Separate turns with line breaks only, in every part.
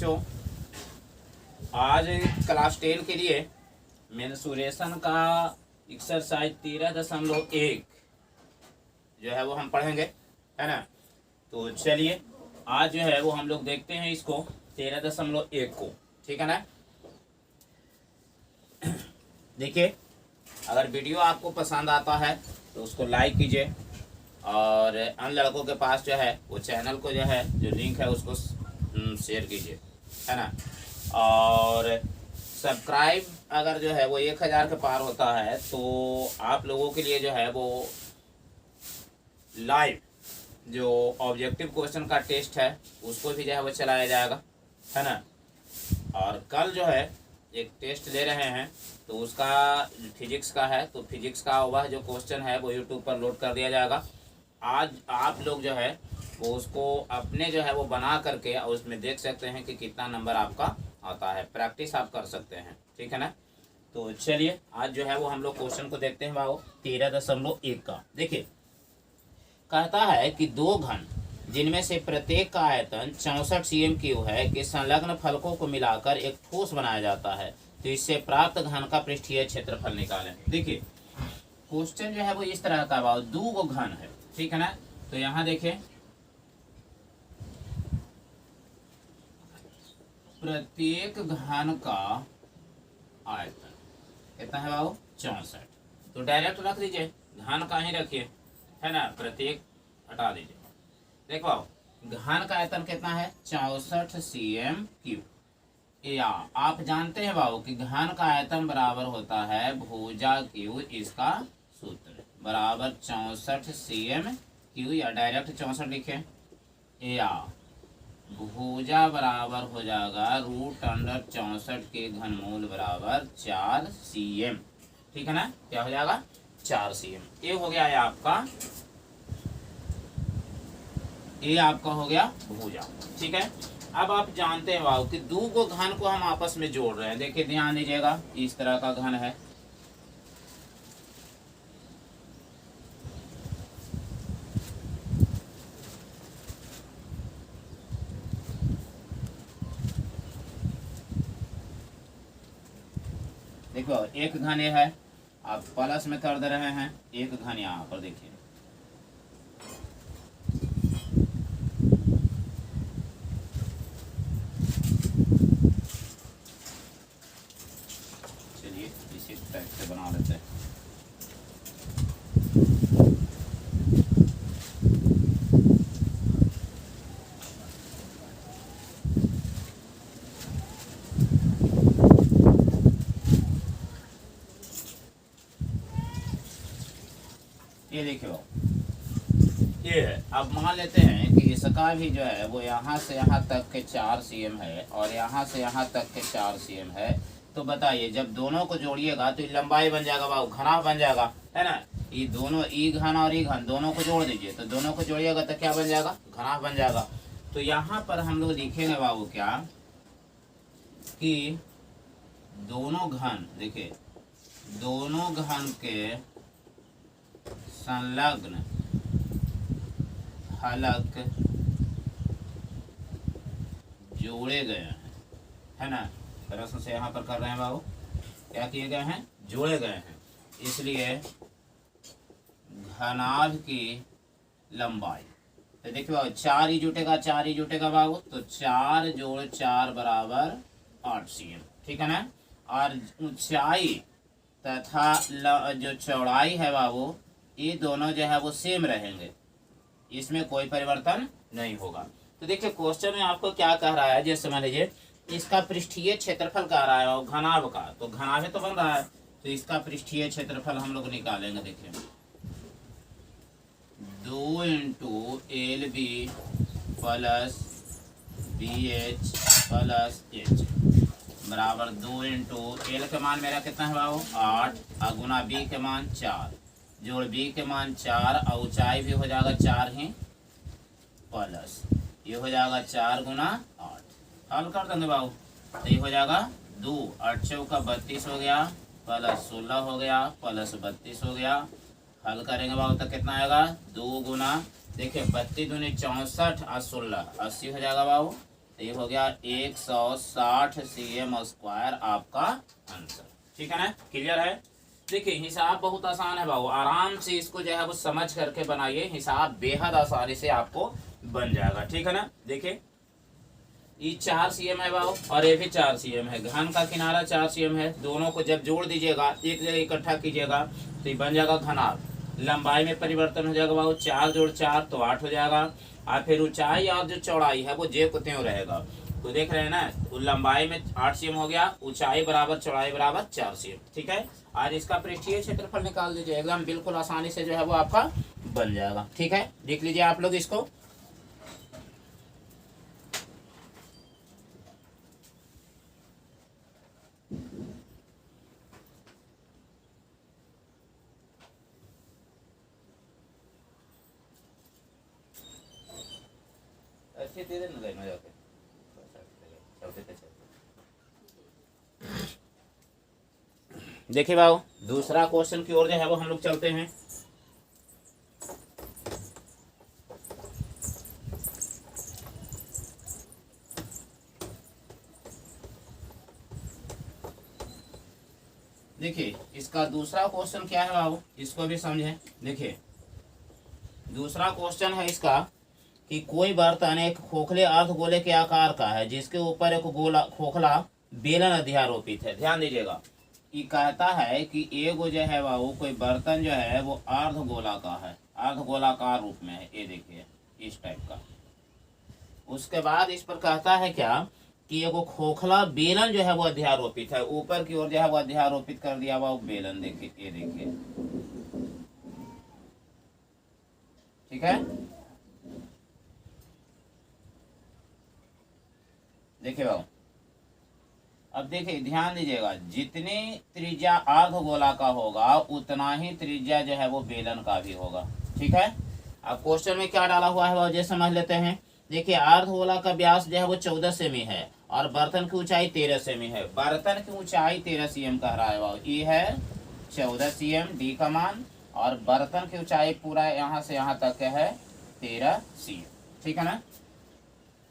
बच्चों, आज क्लास 10 के लिए मेंसुरेशन का एक्सरसाइज 13.1 जो है वो हम पढ़ेंगे, है ना। तो चलिए आज जो है वो हम लोग देखते हैं इसको 13.1 को, ठीक है ना। देखिए, अगर वीडियो आपको पसंद आता है तो उसको लाइक कीजिए और अन्य लड़कों के पास जो है वो चैनल को जो है जो लिंक है उसको शेयर कीजिए, है ना। और सब्सक्राइब अगर जो है वो 1000 के पार होता है तो आप लोगों के लिए जो है वो लाइव जो ऑब्जेक्टिव क्वेश्चन का टेस्ट है उसको भी जो है वो चलाया जाएगा, है ना। और कल जो है एक टेस्ट ले रहे हैं तो उसका फिजिक्स का है, तो फिजिक्स का वह जो क्वेश्चन है वो यूट्यूब पर लोड कर दिया जाएगा। आज आप लोग जो है वो उसको अपने जो है वो बना करके और उसमें देख सकते हैं कि कितना नंबर आपका आता है, प्रैक्टिस आप कर सकते हैं, ठीक है ना। तो चलिए आज जो है वो हम लोग क्वेश्चन को देखते हैं बाबू 13.1 का। देखिए, कहता है कि दो घन जिनमें से प्रत्येक का आयतन 64 cm³ है कि संलग्न फलकों को मिलाकर एक ठोस बनाया जाता है, तो इससे प्राप्त घन का पृष्ठीय क्षेत्रफल निकालें। देखिए, क्वेश्चन जो है वो इस तरह का बाबू, दो घन है, ठीक है ना। तो यहाँ देखें, प्रत्येक घन का आयतन कितना है बाबू 64। तो डायरेक्ट रख दीजिए, घन का ही रखिए, है ना, प्रत्येक हटा दीजिए। देखो घन का आयतन कितना है 64 cm³। या आप जानते हैं बाबू कि घन का आयतन बराबर होता है भुजा क्यू, इसका सूत्र बराबर 64 cm³, या डायरेक्ट 64 लिखे, या भुजा बराबर हो जाएगा √64 के घनमूल बराबर 4 cm, ठीक है ना। क्या हो जाएगा 4 cm। ये हो गया है आपका, ये आपका हो गया भुजा, ठीक है। अब आप जानते हैं बाबू कि दो घन को हम आपस में जोड़ रहे हैं। देखिए ध्यान दीजिएगा, इस तरह का घन है, देखो एक घन ये है, आप प्लस में कर दे रहे हैं, एक घन यहाँ पर देखिए, चलिए इसी टाइप से बना लेते हैं। ये देखिए ये है, अब मान लेते हैं कि इसका भी जो है वो यहाँ से यहाँ तक के 4 cm है और यहाँ से यहाँ तक के 4 cm है। तो बताइए जब दोनों को जोड़िएगा तो लंबाई बन जाएगा बाबू, घना बन जाएगा, है ना। ये दोनों ई घन और ई घन दोनों को जोड़ दीजिए, तो दोनों को जोड़िएगा तो क्या बन जाएगा, घना बन जाएगा। तो यहाँ पर हम लोग लिखेंगे बाबू क्या कि दोनों घन, देखिए दोनों घन के संलग्न फलक जोड़े गए हैं, है ना। प्रश्न से यहाँ पर कर रहे हैं बाबू, क्या किए गए हैं, जोड़े गए हैं, इसलिए घनाभ की लंबाई, तो देखिए बाबू 4 ही जुटेगा, 4 ही जुटेगा बाबू, तो 4 जोड़ 4 बराबर 8 cm, ठीक है ना। और ऊंचाई तथा जो चौड़ाई है बाबू ये दोनों जो है वो सेम रहेंगे, इसमें कोई परिवर्तन नहीं होगा। तो देखिए क्वेश्चन में आपको क्या कह रहा है, जैसे मान लीजिए इसका पृष्ठीय क्षेत्रफल कह रहा है और घनाभ का, तो घनाभ तो बन रहा है, तो इसका पृष्ठीय क्षेत्रफल हम लोग निकालेंगे। देखिए 2 × LB + BH + H बराबर 2 × L के मान मेरा कितना है बाबू 8, और गुना B के मान 4, जोड़ B के मान 4, और ऊंचाई भी हो जाएगा 4 ही, प्लस ये हो जाएगा 4 × 8, हल कर देंगे बाबू, तो ये हो जाएगा 2 8 चौका 32 हो गया, प्लस 16 हो गया, प्लस 32 हो गया। हल करेंगे बाबू तो कितना आएगा 2 गुना, देखिए 32 दूनी 64 और 16 80 हो जाएगा बाबू, तो ये हो गया 160 cm² आपका आंसर। ठीक है ना, क्लियर है। देखिए हिसाब बहुत आसान है बाबू, आराम से इसको जो है वो समझ करके बनाइए, हिसाब बेहद आसानी से आपको बन जाएगा। ठीक है ना, देखिए ये 4 cm है बाबू और ये भी 4 cm है, घन का किनारा 4 cm है, दोनों को जब जोड़ दीजिएगा एक जगह इकट्ठा कीजिएगा तो ये बन जाएगा घनाभ। लंबाई में परिवर्तन हो जाएगा बाबू, 4 जोड़ 4 तो 8 हो जाएगा, और फिर ऊंचाई और जो चौड़ाई है वो जे को त्यों रहेगा। तो देख रहे हैं ना, तो लंबाई में 8 cm हो गया, ऊंचाई बराबर चौड़ाई बराबर 4 cm। ठीक है, आज इसका पृष्ठीय क्षेत्रफल निकाल दीजिए, एकदम बिल्कुल आसानी से जो है वो आपका बन जाएगा। ठीक है, देख लीजिए आप लोग इसको। अच्छे दे देना गए मजा के देखिए बाबू, दूसरा क्वेश्चन की ओर जो है वो हम लोग चलते हैं। देखिए इसका दूसरा क्वेश्चन क्या है बाबू, इसको भी समझें। देखिए दूसरा क्वेश्चन है इसका कि कोई बर्तन एक खोखले अर्धगोले के आकार का है जिसके ऊपर एक गोला खोखला बेलन अध्यारोपित है। ध्यान दीजिएगा, ये कहता है कि एगो जो है बाबू कोई बर्तन जो है वो अर्धगोला का है, अर्धगोलाकार रूप में है, ये देखिए इस टाइप का। उसके बाद इस पर कहता है क्या कि एगो खोखला बेलन जो है वो अध्यारोपित है, ऊपर की ओर जो है वो अध्यारोपित कर दिया हुआ बेलन। देखिए ये देखिए, ठीक है। देखिए बाबू, अब देखिए ध्यान दीजिएगा, जितनी त्रिज्या अर्धगोला का होगा उतना ही त्रिज्या जो है वो बेलन का भी होगा। ठीक है, अब क्वेश्चन में क्या डाला हुआ है वो ये समझ लेते हैं। देखिए अर्धगोला का व्यास जो है वो 14 सेमी है और बर्तन की ऊंचाई 13 सेमी है। बर्तन की ऊंचाई 13 cm कह रहा है बाबू, ये है 14 cm डी का मान, और बर्तन की ऊंचाई पूरा यहाँ से यहाँ तक है 13 cm। ठीक है ना,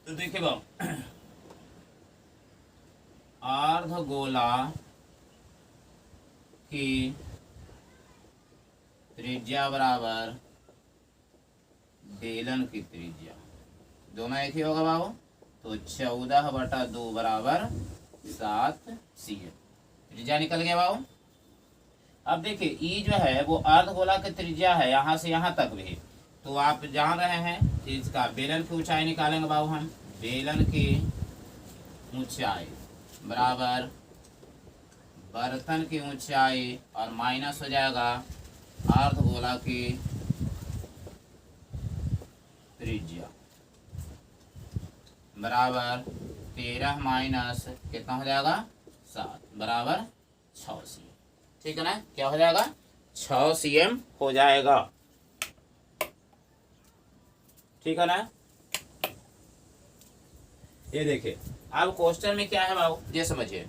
तो देखिए बाबू अर्धगोला की त्रिज्या बराबर बेलन की त्रिज्या, दोनों एक ही होगा बाबू, तो 14/2 बराबर 7 cm त्रिज्या निकल गया बाबू। अब देखिए ई जो है वो अर्धगोला की त्रिज्या है यहाँ से यहाँ तक भी, तो आप जान रहे हैं इसका बेलन की ऊंचाई निकालेंगे बाबू हम। बेलन की ऊंचाई बराबर बर्तन की ऊंचाई और माइनस हो जाएगा अर्धगोला की त्रिज्या बराबर 13 माइनस कितना हो जाएगा 7 बराबर 6 cm। ठीक है ना, क्या हो जाएगा 6 cm हो जाएगा। ठीक है ना, ये देखिए अब क्वेश्चन में क्या है बाबू ये समझिए।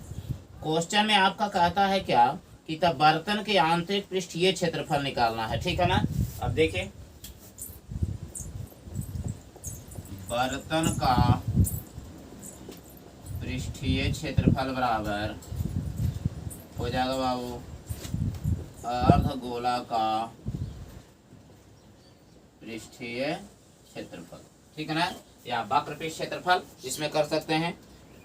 क्वेश्चन में आपका कहता है क्या कि तब बर्तन के आंतरिक पृष्ठीय क्षेत्रफल निकालना है। ठीक है ना, अब देखिए बर्तन का पृष्ठीय क्षेत्रफल बराबर हो जाएगा बाबू अर्धगोला का पृष्ठीय क्षेत्रफल। ठीक है ना, या वक्र पृष्ठ क्षेत्रफल इसमें कर सकते हैं।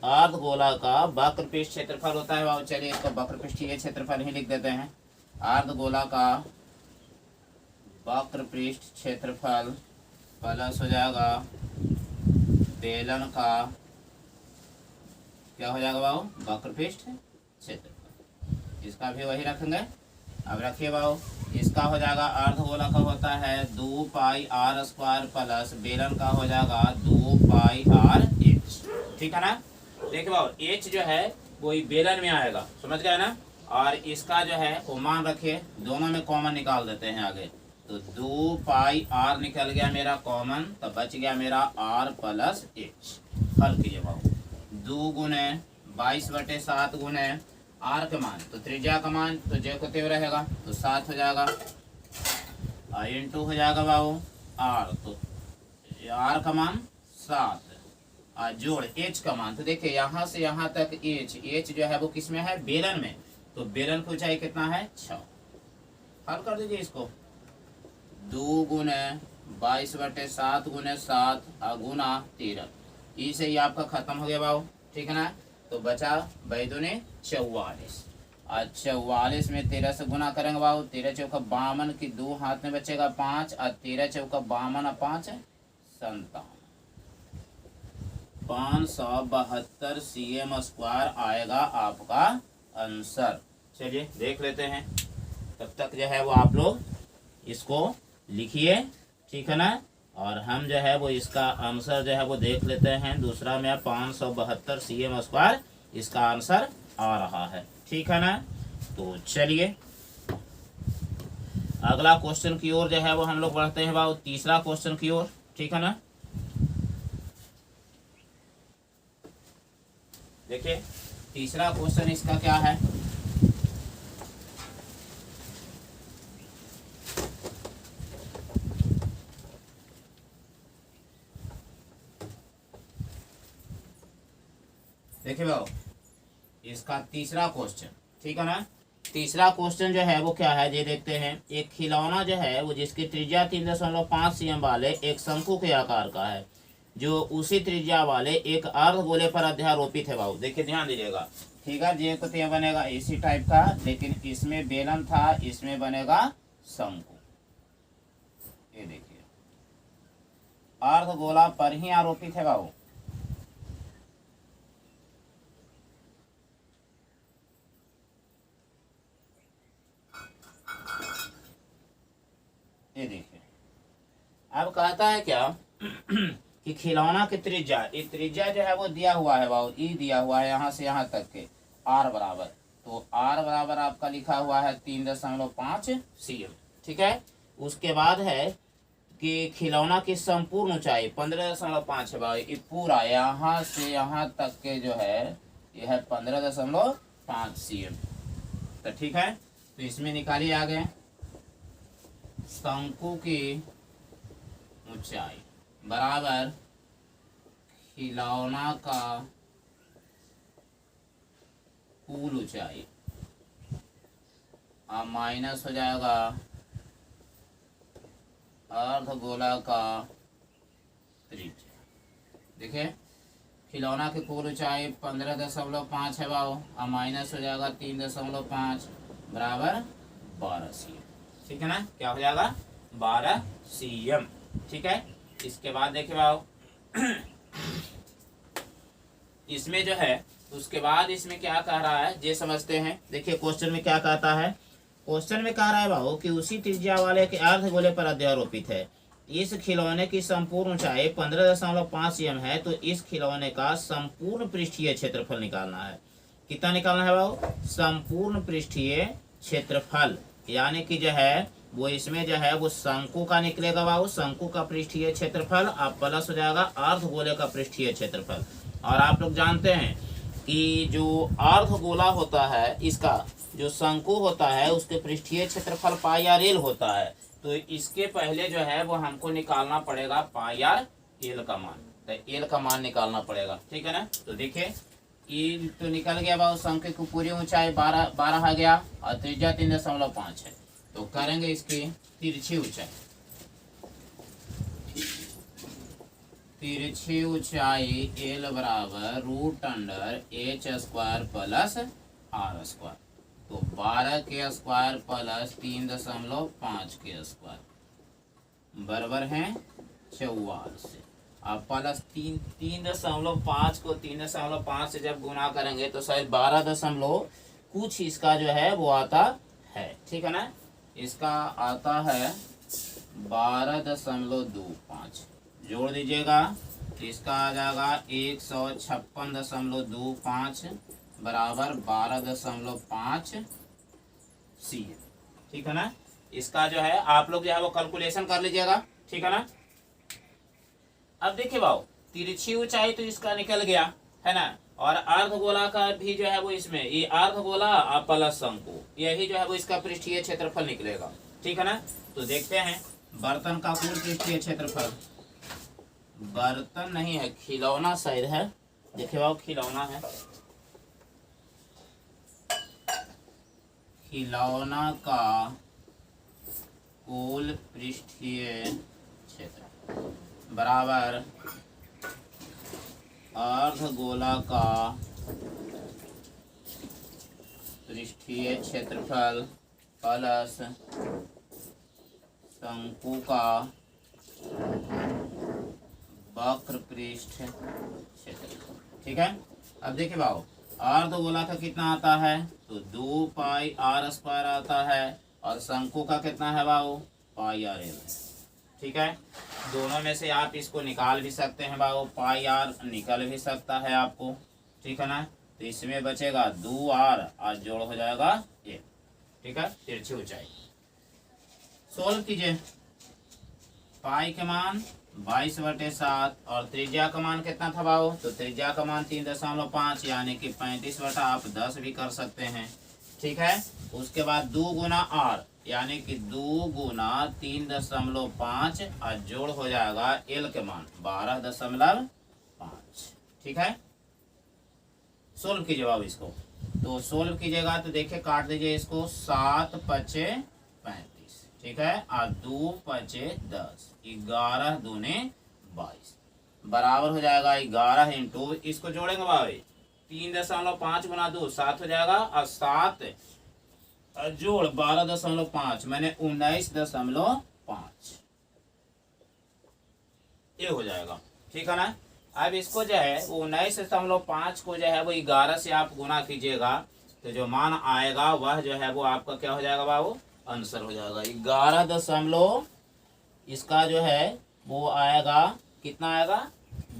अर्धगोला का वक्र पृष्ठ क्षेत्रफल होता है बाबू, चलिए इसको वक्र पृष्ठीय क्षेत्रफल ही लिख देते हैं। अर्धगोला का वक्र पृष्ठ क्षेत्रफल प्लस हो जाएगा बेलन का क्या हो जाएगा बाबू वक्र पृष्ठ क्षेत्रफल, इसका भी वही रखेंगे। अब रखिए बाबू, इसका हो जाएगा अर्धगोला का होता है 2πr² प्लस बेलन का हो जाएगा 2πrh। ठीक है ना, देखिए बाबू h जो है वो बेलन में आएगा, समझ गए ना, और इसका जो है वो मान रखिए, दोनों में कॉमन निकाल देते हैं आगे, तो 2πr निकल गया मेरा कॉमन, तो बच गया मेरा r प्लस h। हल कीजिए बाबू, 2 गुने 22/7 गुने आर का मान, तो त्रिज्या का मान तो जे को त्यों रहेगा, तो 7 हो जाएगा, इंटू हो जाएगा बाबू आर, तो आर का मान 7 जोड़ एच का मान, तो देखिए यहाँ से यहाँ तक एच जो है वो किस में है, बेलन में, तो बेलन की ऊंचाई कितना है 6। हल कर दीजिए इसको, 2 गुने 22/7 गुने 7 गुना 13, ई से ही आपका खत्म हो गया बाबू, ठीक है ना। तो बचा 2 44, और 44 में 13 से गुना करेंगे बाबू, 13 चौका 52 की 2 हाथ में बचेगा 5, और 13 चौका 52 और 5 57, 572 cm² आएगा आपका आंसर। चलिए देख लेते हैं, तब तक जो है वो आप लोग इसको लिखिए, ठीक है ना। और हम जो है वो इसका आंसर जो है वो देख लेते हैं। दूसरा में 572 cm² इसका आंसर आ रहा है, ठीक है ना। तो चलिए अगला क्वेश्चन की ओर जो है वो हम लोग बढ़ते हैं बाबू, तीसरा क्वेश्चन की ओर, ठीक है ना। देखिए तीसरा क्वेश्चन इसका क्या है, देखिए बाबू इसका तीसरा क्वेश्चन, ठीक है ना। तीसरा क्वेश्चन जो है वो क्या है, ये देखते हैं। एक खिलौना जो है वो जिसकी त्रिज्या 3.5 cm वाले एक शंकु के आकार का है, जो उसी त्रिज्या वाले एक अर्धगोले पर अध्यारोपित है बाबू। देखिए ध्यान दीजिएगा, फिगर ये तो यह बनेगा इसी टाइप का, लेकिन इसमें बेलन था, इसमें बनेगा शंकु। ये देखिए अर्धगोला पर ही आरोपित है बाबू। ये देखिए अब कहता है क्या कि खिलौना की त्रिज्या, ये त्रिज्या जो है वो दिया हुआ है बाबू, ई दिया हुआ है यहाँ से यहाँ तक के आर बराबर, तो आर बराबर आपका लिखा हुआ है 3.5 cm, ठीक है। उसके बाद है कि खिलौना की संपूर्ण ऊंचाई 15.5 है बाबू, ये पूरा यहाँ से यहाँ तक के जो है यह है 15.5 cm, तो ठीक है। तो इसमें निकालिए आगे, शंकु की ऊंचाई बराबर खिलौना का कुल ऊंचाई, अब माइनस हो जाएगा अर्धगोला का त्रिज्या। देखिए खिलौना की कुल ऊंचाई 15.5 है बाबू, अब माइनस हो जाएगा 3.5 बराबर 12 cm, ठीक है ना। क्या हो जाएगा 12 cm, ठीक है। इसके बाद देखिए बाबू इसमें जो है उसके बाद इसमें क्या कह रहा है ये समझते हैं। देखिए क्वेश्चन में क्या कहता है, क्वेश्चन में कह रहा है बाबू कि उसी त्रिज्या वाले के अर्धगोले पर अध्यारोपित है। इस खिलौने की संपूर्ण ऊंचाई 15.5 cm है, तो इस खिलौने का संपूर्ण पृष्ठीय क्षेत्रफल निकालना है। कितना निकालना है बाबू, संपूर्ण पृष्ठीय क्षेत्रफल, यानी कि जो है वो इसमें जो है वो शंकु का निकलेगा बाबू, शंकु का पृष्ठीय क्षेत्रफल, आप प्लस हो जाएगा अर्धगोले का पृष्ठीय क्षेत्रफल। और आप लोग जानते हैं कि जो अर्धगोला होता है, इसका जो शंकु होता है उसके पृष्ठीय क्षेत्रफल पाई आर एल होता है, तो इसके पहले जो है वो हमको निकालना पड़ेगा पाई आर एल का मान, तो एल का मान निकालना पड़ेगा, ठीक है ना। तो देखिए ई तो निकल गया बाबू, शंकु की पूरी ऊंचाई 12 आ गया और त्रिज्या 3.5 है, तो करेंगे इसकी तिरछी ऊंचाई, तिरछी ऊंचाई एल बराबर √h² प्लस r², तो 12 के स्क्वायर प्लस 3.5 के स्क्वायर बराबर है 44। अब प्लस 3.5 को 3.5 से जब गुना करेंगे तो शायद 12 कुछ इसका जो है वो आता है, ठीक है ना। इसका आता है 12.25, जोड़ दीजिएगा, इसका आ जाएगा 156.25 बराबर 12.5 cm, ठीक है ना। इसका जो है आप लोग जो है वो कैलकुलेशन कर लीजिएगा, ठीक है ना। अब देखिए बाबू तिरछी ऊंचाई तो इसका निकल गया है ना, और अर्धगोला का भी जो है वो इसमें ये अर्धगोला प्लस शंकु, यही जो है वो इसका पृष्ठीय क्षेत्रफल निकलेगा, ठीक है ना। तो देखते हैं बर्तन का कुल पृष्ठीय क्षेत्रफल, बर्तन नहीं है, खिलौना शायद है। देखिए बाबू, खिलौना है। खिलौना का कुल पृष्ठीय क्षेत्र बराबर अर्धगोला का पृष्ठीय क्षेत्रफल प्लस शंकु का वक्र पृष्ठ क्षेत्रफल। ठीक है। अब देखिए बाबू, अर्धगोला का कितना आता है, तो 2 पाई आर स्क्वायर आता है, और शंकु का कितना है बाबू, पाई आर एल। ठीक है। दोनों में से आप इसको निकाल भी सकते हैं बाबू, पाई आर निकल भी सकता है आपको। ठीक है ना। तो इसमें बचेगा 2 आर और जोड़ हो जाएगा 1। ठीक है। तिरछी ऊंचाई सोल्व कीजिए। पाई के मान 22/7 और त्रिज्या का मान कितना था बाबू, तो त्रिज्या का मान 3.5 यानी कि 35/10 भी कर सकते हैं। ठीक है। उसके बाद 2 गुना आर यानी कि 2 गुना 3.5 और जोड़ हो जाएगा एल के मान 12.5। ठीक है। सोल्व कीजिए बाबू इसको। तो सोल्व कीजिएगा तो देखिए, काट दीजिए इसको, 7 पचे 35। ठीक है। और 2 पचे 10, 11 दूने 22 बराबर हो जाएगा 11 इंटू, इसको जोड़ेंगे भाई, 3.5 गुना 2 7 हो जाएगा, और 7 जोड़ 12.5 मैंने 19.5 ये हो जाएगा। ठीक है ना। अब इसको जो है वो 19.5 को जो है वो 11 से आप गुना कीजिएगा, तो जो मान आएगा वह जो है वो आपका क्या हो जाएगा बाबू, आंसर हो जाएगा 11 इसका जो है वो आएगा, कितना आएगा,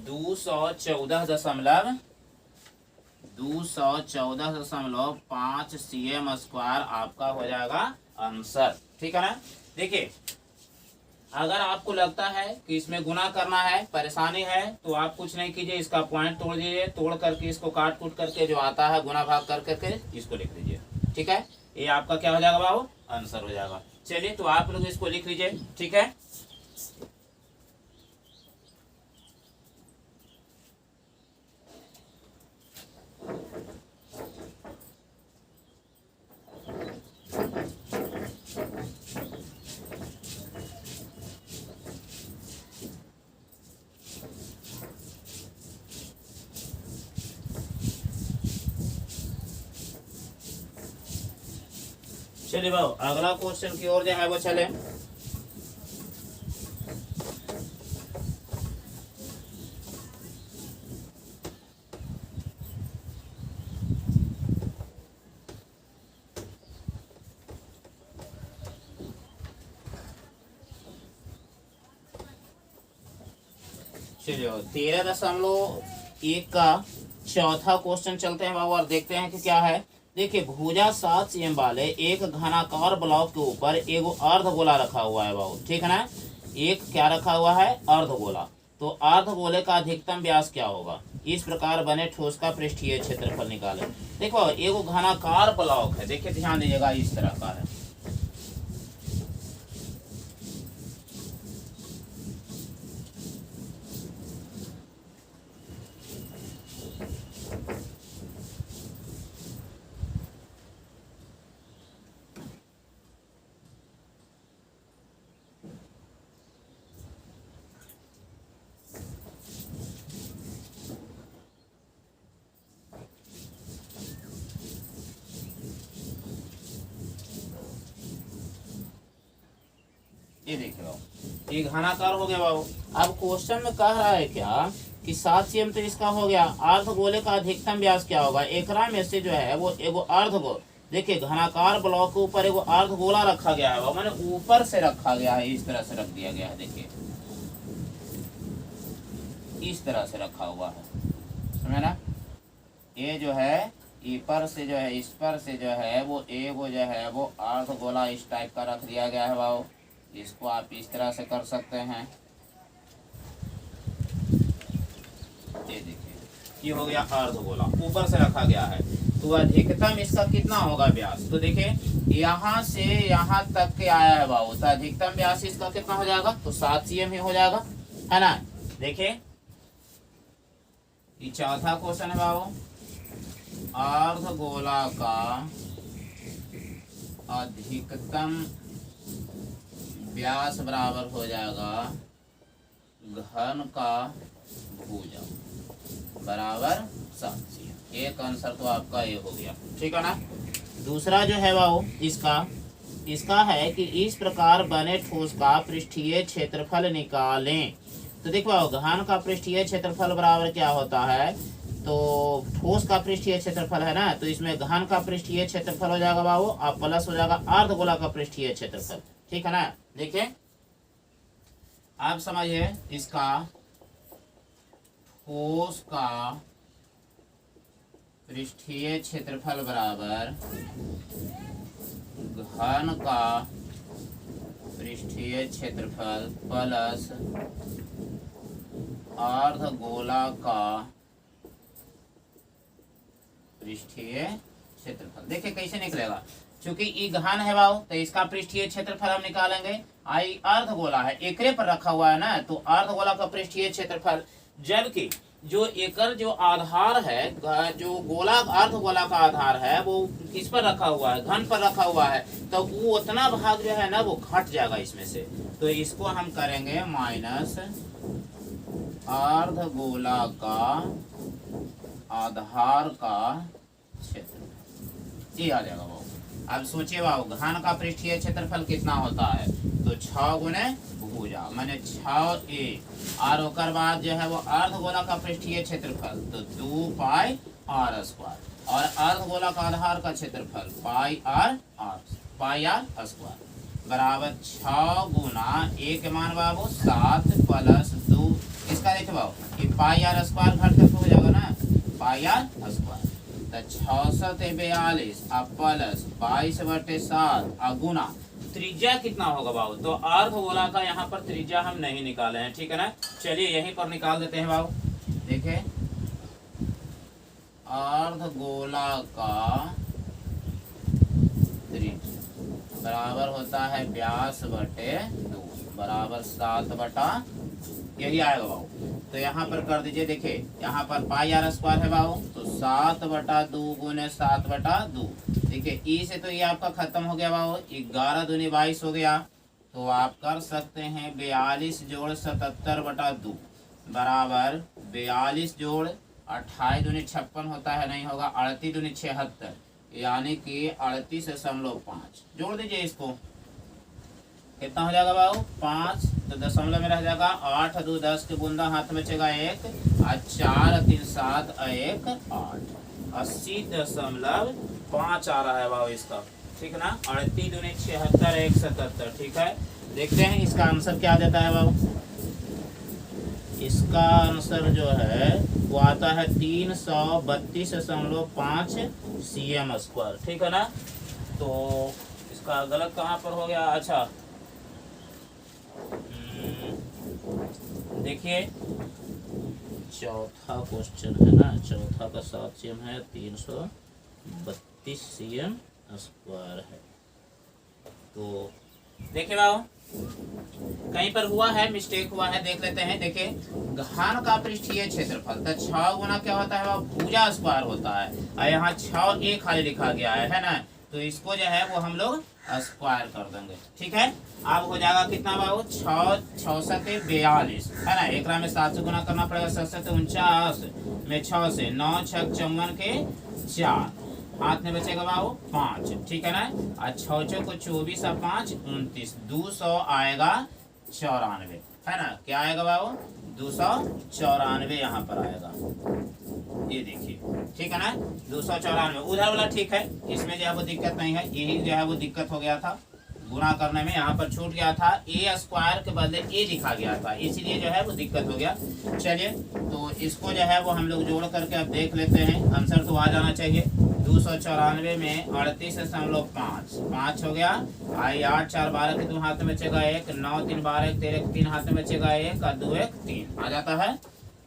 214.5 cm स्क्वायर आपका हो जाएगा आंसर। ठीक है ना। देखिए, अगर आपको लगता है कि इसमें गुना करना है, परेशानी है, तो आप कुछ नहीं कीजिए, इसका पॉइंट तोड़ दीजिए, तोड़ करके इसको काट कूट करके जो आता है गुना भाग कर करके इसको लिख लीजिए। ठीक है। ये आपका क्या हो जाएगा बाबू, आंसर हो जाएगा। चलिए, तो आप लोग इसको लिख लीजिए। ठीक है। चलिए बाबू, अगला क्वेश्चन की ओर जो है वो चले। चलिए 13.1 का चौथा क्वेश्चन चलते हैं बाबू, और देखते हैं कि क्या है। देखिए, भुजा 7 cm वाले एक घनाकार ब्लॉक के ऊपर एक अर्धगोला रखा हुआ है बाबू। ठीक है ना। एक क्या रखा हुआ है, अर्धगोला। तो अर्धगोले का अधिकतम व्यास क्या होगा, इस प्रकार बने ठोस का पृष्ठीय क्षेत्रफल निकाले। देखो, एक घनाकार ब्लॉक है, देखिए ध्यान दीजिएगा, इस तरह का है। ये देखिए बाबू, ये घनाकार हो गया बाबू। अब क्वेश्चन में कह रहा है क्या कि 7 cm तो इसका हो गया। अर्धगोले का अधिकतम व्यास क्या होगा, एकरा में से जो है वो एगो अर्धगोल, देखिए घनाकार ब्लॉक के ऊपर एगो अर्धगोला रखा गया है, मैंने ऊपर से रखा गया है, इस तरह से रख दिया गया है। देखिए, इस तरह से रखा हुआ है, समझे ना। ये जो है ऊपर से जो है, इस पर से जो है वो एगो जो है वो अर्धगोला इस टाइप का रख दिया गया है बाबू। इसको आप इस तरह से कर सकते हैं। ये देखिए, ये हो गया अर्धगोला, ऊपर से रखा गया है। तो अधिकतम इसका कितना होगा व्यास, तो देखिए यहाँ से यहाँ तक के आया है बाबू, तो अधिकतम व्यास इसका कितना हो जाएगा, तो 7 cm ही हो जाएगा, है ना। देखिए ये चौथा क्वेश्चन है बाबू, अर्धगोला का अधिकतम व्यास बराबर हो जाएगा घन का भुजा बराबर 7 cm। एक आंसर तो आपका ये हो गया, ठीक है ना। दूसरा जो है बाबू इसका है कि इस प्रकार बने ठोस का पृष्ठीय क्षेत्रफल निकालें। तो देखो घन का पृष्ठीय क्षेत्रफल बराबर क्या होता है, तो ठोस का पृष्ठीय क्षेत्रफल है ना, तो इसमें घन का पृष्ठीय क्षेत्रफल हो जाएगा बाबू और प्लस हो जाएगा अर्धगोला का पृष्ठीय क्षेत्रफल, ठीक है ना। देखिए आप समझिए, इसका ठोस का पृष्ठीय क्षेत्रफल बराबर घन का पृष्ठीय क्षेत्रफल प्लस अर्धगोला का पृष्ठीय क्षेत्रफल। देखिए कैसे निकलेगा, चूंकि ई घन है बाबू तो इसका पृष्ठीय क्षेत्रफल हम निकालेंगे, आई अर्धगोला है एकरे पर रखा हुआ है ना, तो अर्धगोला का पृष्ठीय क्षेत्रफल, जबकि जो एकर जो आधार है, जो गोला अर्धगोला का आधार है वो किस पर रखा हुआ है, घन पर रखा हुआ है, तो वो उतना भाग जो है ना वो घट जाएगा इसमें से। तो इसको हम करेंगे माइनस अर्धगोला का आधार का क्षेत्रफल, ये आ जाएगा बाबू। अब सोचिए बाबू घन का पृष्ठीय क्षेत्रफल कितना होता है, तो 6 गुने भुजा माने 6a, और ओकर बाद जो है वो अर्धगोला का पृष्ठीय क्षेत्रफल तो 2 पाई r स्क्वायर, और अर्धगोला का आधार का क्षेत्रफल पाई r स्क्वायर बराबर 6 गुना a के मान बाबू 7 प्लस 2, इसका देखिए बाबू ये पाई r स्क्वायर घट करके हो जाएगा ना पाई r स्क्वायर, तो 642 प्लस 22/7 गुना त्रिज्या कितना होगा बाबू, तो अर्धगोला का यहाँ पर त्रिज्या हम नहीं निकाले हैं, ठीक है ना। चलिए यहीं पर निकाल देते हैं बाबू। देखिए अर्धगोला का त्रिज्या बराबर होता है व्यास बटे 2 बराबर 7/, यही आएगा बाबू। तो यहाँ पर कर दीजिए, देखिए यहाँ पर पाई r स्क्वायर है बाबू, तो 7/2 गुने 7/2। देखिए ई से तो ये आपका खत्म हो गया बाबू, 11 दूनी 22 हो गया, तो आप कर सकते हैं 42 जोड़ 77/2 बराबर 42 जोड़ 28 दूनी 56 होता है, नहीं होगा 38 दूनी 76, यानी कि 38.5 जोड़ दीजिए इसको, कितना हो जाएगा बाबू 5, तो दशमलव में रह जाएगा 8 2 10 के बूंदा हाथ में बचेगा 1, 4 3 7 1 8, 80.5 आ रहा है बाबू इसका, ठीक है ना। 38 दूनी 76 1 77, ठीक है। देखते हैं इसका आंसर क्या देता है बाबू। इसका आंसर जो है वो आता है 332.5 cm स्क्वायर, ठीक है ना। तो इसका गलत कहाँ पर हो गया, अच्छा देखिए चौथा क्वेश्चन है ना, चौथा का 7 cm है, 332 cm स्क्वायर है। तो देखिए बाबू कहीं पर हुआ है, मिस्टेक हुआ है, देख लेते हैं। देखिए घन का पृष्ठीय क्षेत्रफल तो 6 गुना क्या होता है बाबू भुजा स्क्वायर होता है, और यहाँ 6a खाली लिखा गया है ना, तो इसको जो है वो हम लोग स्क्वायर कर देंगे, ठीक है। अब हो जाएगा कितना बाबू 6 42 है ना, एक में 7 से गुना करना पड़ेगा, 7 49 में 6 से 9 6 54 के 4, हाथ में बचेगा बाबू 5, ठीक है ना। और 6 को 24 और 5 29, 200 आएगा 94 है ना, क्या आएगा बाबू 294 यहाँ पर आएगा, ये देखिए, ठीक है ना 294। उधर वाला ठीक है, इसमें जो है वो दिक्कत नहीं है, यही जो है वो दिक्कत हो गया था गुना करने में, यहाँ पर छूट गया था, a स्क्वायर के बदले a लिखा गया था, इसीलिए जो है वो दिक्कत हो गया। चलिए तो इसको जो है वो हम लोग जोड़ करके अब देख लेते हैं, आंसर तो आ जाना चाहिए। 294 में 38.5 हो गया, आई 8 4 12 के 2 हाथ में बचेगा 1, 9 3 12 13 के 3 हाथ में बचेगा 1 और 2 1 3 आ जाता है,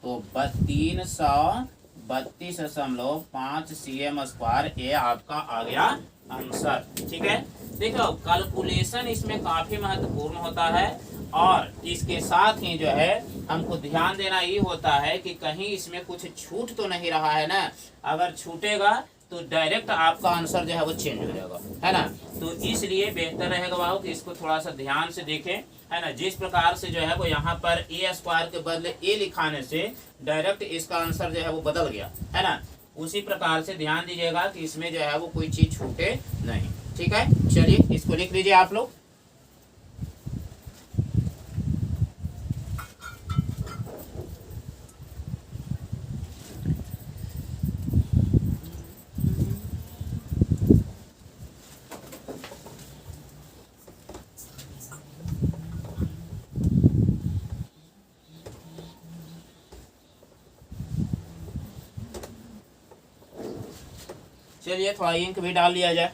तो 332.5 cm स्क्वायर ये आपका आ गया आंसर, ठीक है। देखो कैलकुलेशन इसमें काफी महत्वपूर्ण होता है, और इसके साथ ही जो है हमको ध्यान देना ये होता है कि कहीं इसमें कुछ छूट तो नहीं रहा है ना। अगर छूटेगा तो डायरेक्ट आपका आंसर जो है वो चेंज हो जाएगा, है ना। तो इसलिए बेहतर रहेगा बाबू कि इसको थोड़ा सा ध्यान से देखें, है ना। जिस प्रकार से जो है वो यहाँ पर ए स्क्वायर के बदले ए लिखाने से डायरेक्ट इसका आंसर जो है वो बदल गया, है ना। उसी प्रकार से ध्यान दीजिएगा कि इसमें जो है वो कोई चीज छूटे नहीं। ठीक है, चलिए इसको लिख लीजिए आप लोग। चलिए थोड़ा इंक भी डाल लिया जाए।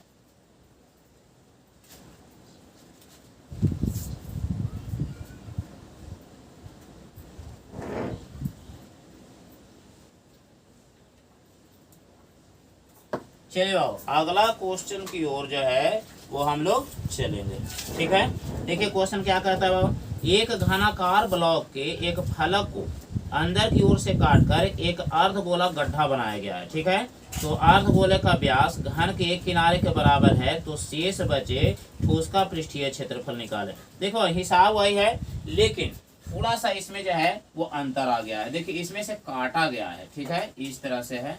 चलिए बाबू अगला क्वेश्चन की ओर जो है वो हम लोग चलेंगे। ठीक है, देखिए क्वेश्चन क्या कहता है बाबू। एक घनाकार ब्लॉक के एक फलक को अंदर की ओर से काटकर एक अर्धगोला गड्ढा बनाया गया है। ठीक है, तो अर्धगोले का व्यास घन के एक किनारे के बराबर है, तो शेष बचे ठोस का पृष्ठीय क्षेत्रफल निकाले। देखो हिसाब वही है, लेकिन थोड़ा सा इसमें जो है वो अंतर आ गया है। देखिए इसमें से काटा गया है, ठीक है, इस तरह से है।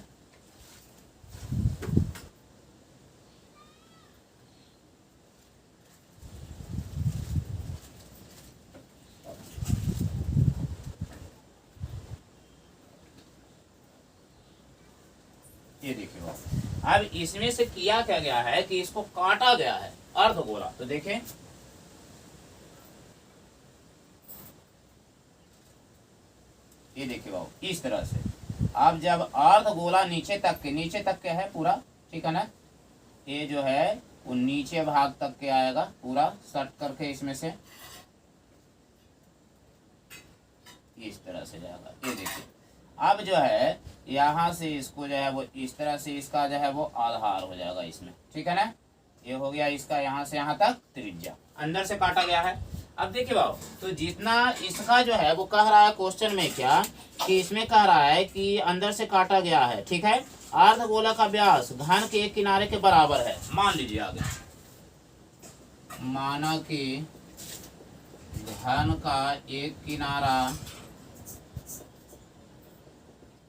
ये देखिए अब इसमें से किया क्या गया है कि इसको काटा गया है अर्धगोला। तो देखें ये देखिए बाबू इस तरह से। अब जब अर्धगोला नीचे तक के है पूरा, ठीक है ना, ये जो है वो नीचे भाग तक के आएगा पूरा सट करके, इसमें से इस तरह से जाएगा। ये देखिए अब जो है यहाँ से इसको जो है वो इस तरह से इसका जो है वो आधार हो जाएगा इसमें, ठीक है ना। ये हो गया इसका यहाँ से यहाँ तक त्रिज्या, अंदर से काटा गया है। अब देखिए बाबू, तो जितना इसका जो है वो कह रहा है क्वेश्चन में क्या कि इसमें कह रहा है कि अंदर से काटा गया है, ठीक है। अर्धगोला का व्यास घन के एक किनारे के बराबर है। मान लीजिए आगे, माना कि घन का एक किनारा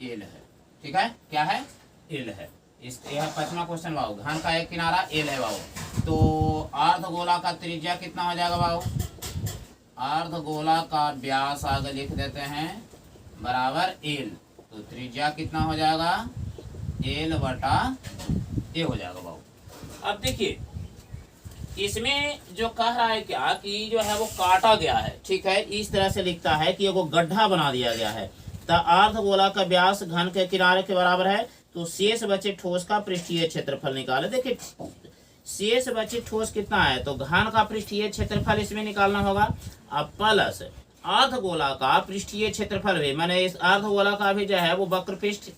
एल है, ठीक है, क्या है, एल है। इस यह 5वां क्वेश्चन बाबू, घन का एक किनारा एल है बाबू। तो अर्धगोला का त्रिज्या कितना हो जाएगा बाबू, अर्धगोला का व्यास आगे लिख देते हैं बराबर एल, तो त्रिज्या कितना हो जाएगा, एल बटा ए हो जाएगा बाबू। अब देखिए इसमें जो कह रहा है क्या कि जो है वो काटा गया है, ठीक है, इस तरह से लिखता है कि वो गड्ढा बना दिया गया है। तो अर्धगोला का व्यास घन के किनारे के बराबर है, तो शेष बचे ठोस का पृष्ठीय क्षेत्रफल निकाले। देखिए शेष बचे ठोस कितना है, तो घन का पृष्ठीय क्षेत्रफल इसमें निकालना होगा, अब प्लस अर्धगोला का पृष्ठीय क्षेत्रफल भी, माने इस अर्धगोला का भी जो है वो वक्र पृष्ठ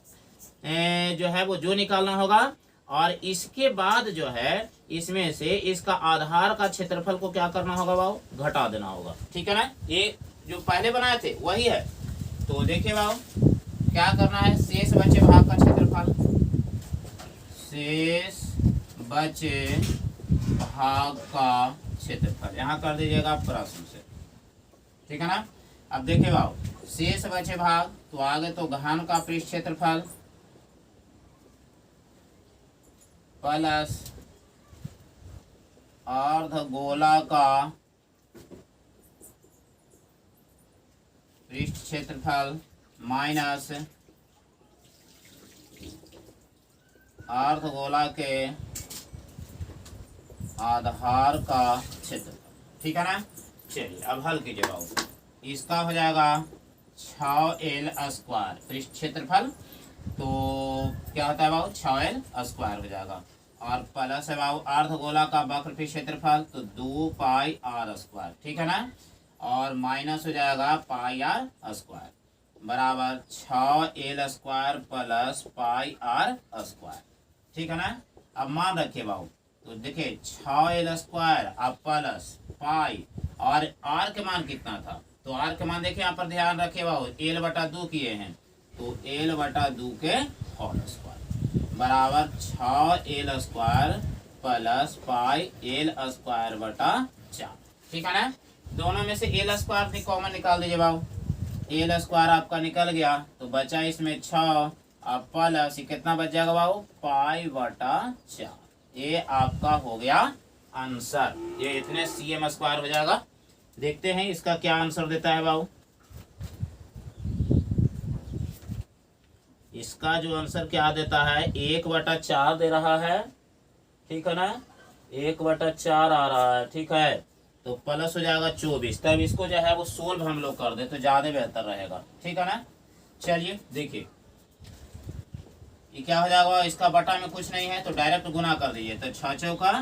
जो है वो जो निकालना होगा, और इसके बाद जो है इसमें से इसका आधार का क्षेत्रफल को क्या करना होगा बाबू, घटा देना होगा, ठीक है ना। ये जो पहले बनाए थे वही है। तो देखिए बाबू क्या करना है, शेष बचे भाग का क्षेत्रफल, शेष बचे भाग का क्षेत्रफल यहाँ कर दीजिएगा प्रश्न से, ठीक है ना। अब देखिए बाबू शेष बचे भाग, तो आगे तो घन का पृष्ठ क्षेत्रफल प्लस अर्धगोला का पृष्ठ क्षेत्रफल माइनस अर्धगोला के आधार का क्षेत्रफल, ठीक है ना। चलिए अब हल कीजिए बाबू, इसका हो जाएगा 6L स्क्वायर पृष्ठ क्षेत्रफल, तो क्या होता है बाबू 6L स्क्वायर हो जाएगा, और प्लस है बाबू अर्धगोला का वक्र पृष्ठ क्षेत्रफल, तो 2πr स्क्वायर, ठीक है ना, और माइनस हो जाएगा πr स्क्वायर बराबर 6L square plus πr square, ठीक है ना। अब मान रखिए बाबू, तो देखिए 6L स्क्वायर अब प्लस पाई और आर के मान कितना था, तो आर के मान देखिए यहाँ पर ध्यान रखे बाबू, एल बटा 2 किए हैं, तो एल बटा 2 के होल स्क्वायर बराबर 6 L square plus pi L square बटा 4। ठीक है ना। दोनों में से एल स्क्वायर कॉमन निकाल दीजिए बाबू, एल स्क्वायर आपका निकल गया तो बचा इसमें 6, अब प्लस कितना बच जाएगा बाबू, पाई बटा 4। ये आपका हो गया आंसर, ये इतने cm स्क्वायर हो जाएगा। देखते हैं इसका क्या आंसर देता है बाबू। इसका जो आंसर क्या देता है, 1/4 दे रहा है, ठीक है ना, 1/4 आ रहा है, ठीक है, तो प्लस हो जाएगा 24। तब इसको जो है वो सोल्व हम लोग कर दे तो ज्यादा बेहतर रहेगा, ठीक है ना। चलिए देखिए ये क्या हो जाएगा, इसका बटा में कुछ नहीं है तो डायरेक्ट गुना कर दीजिए, तो 6 चौका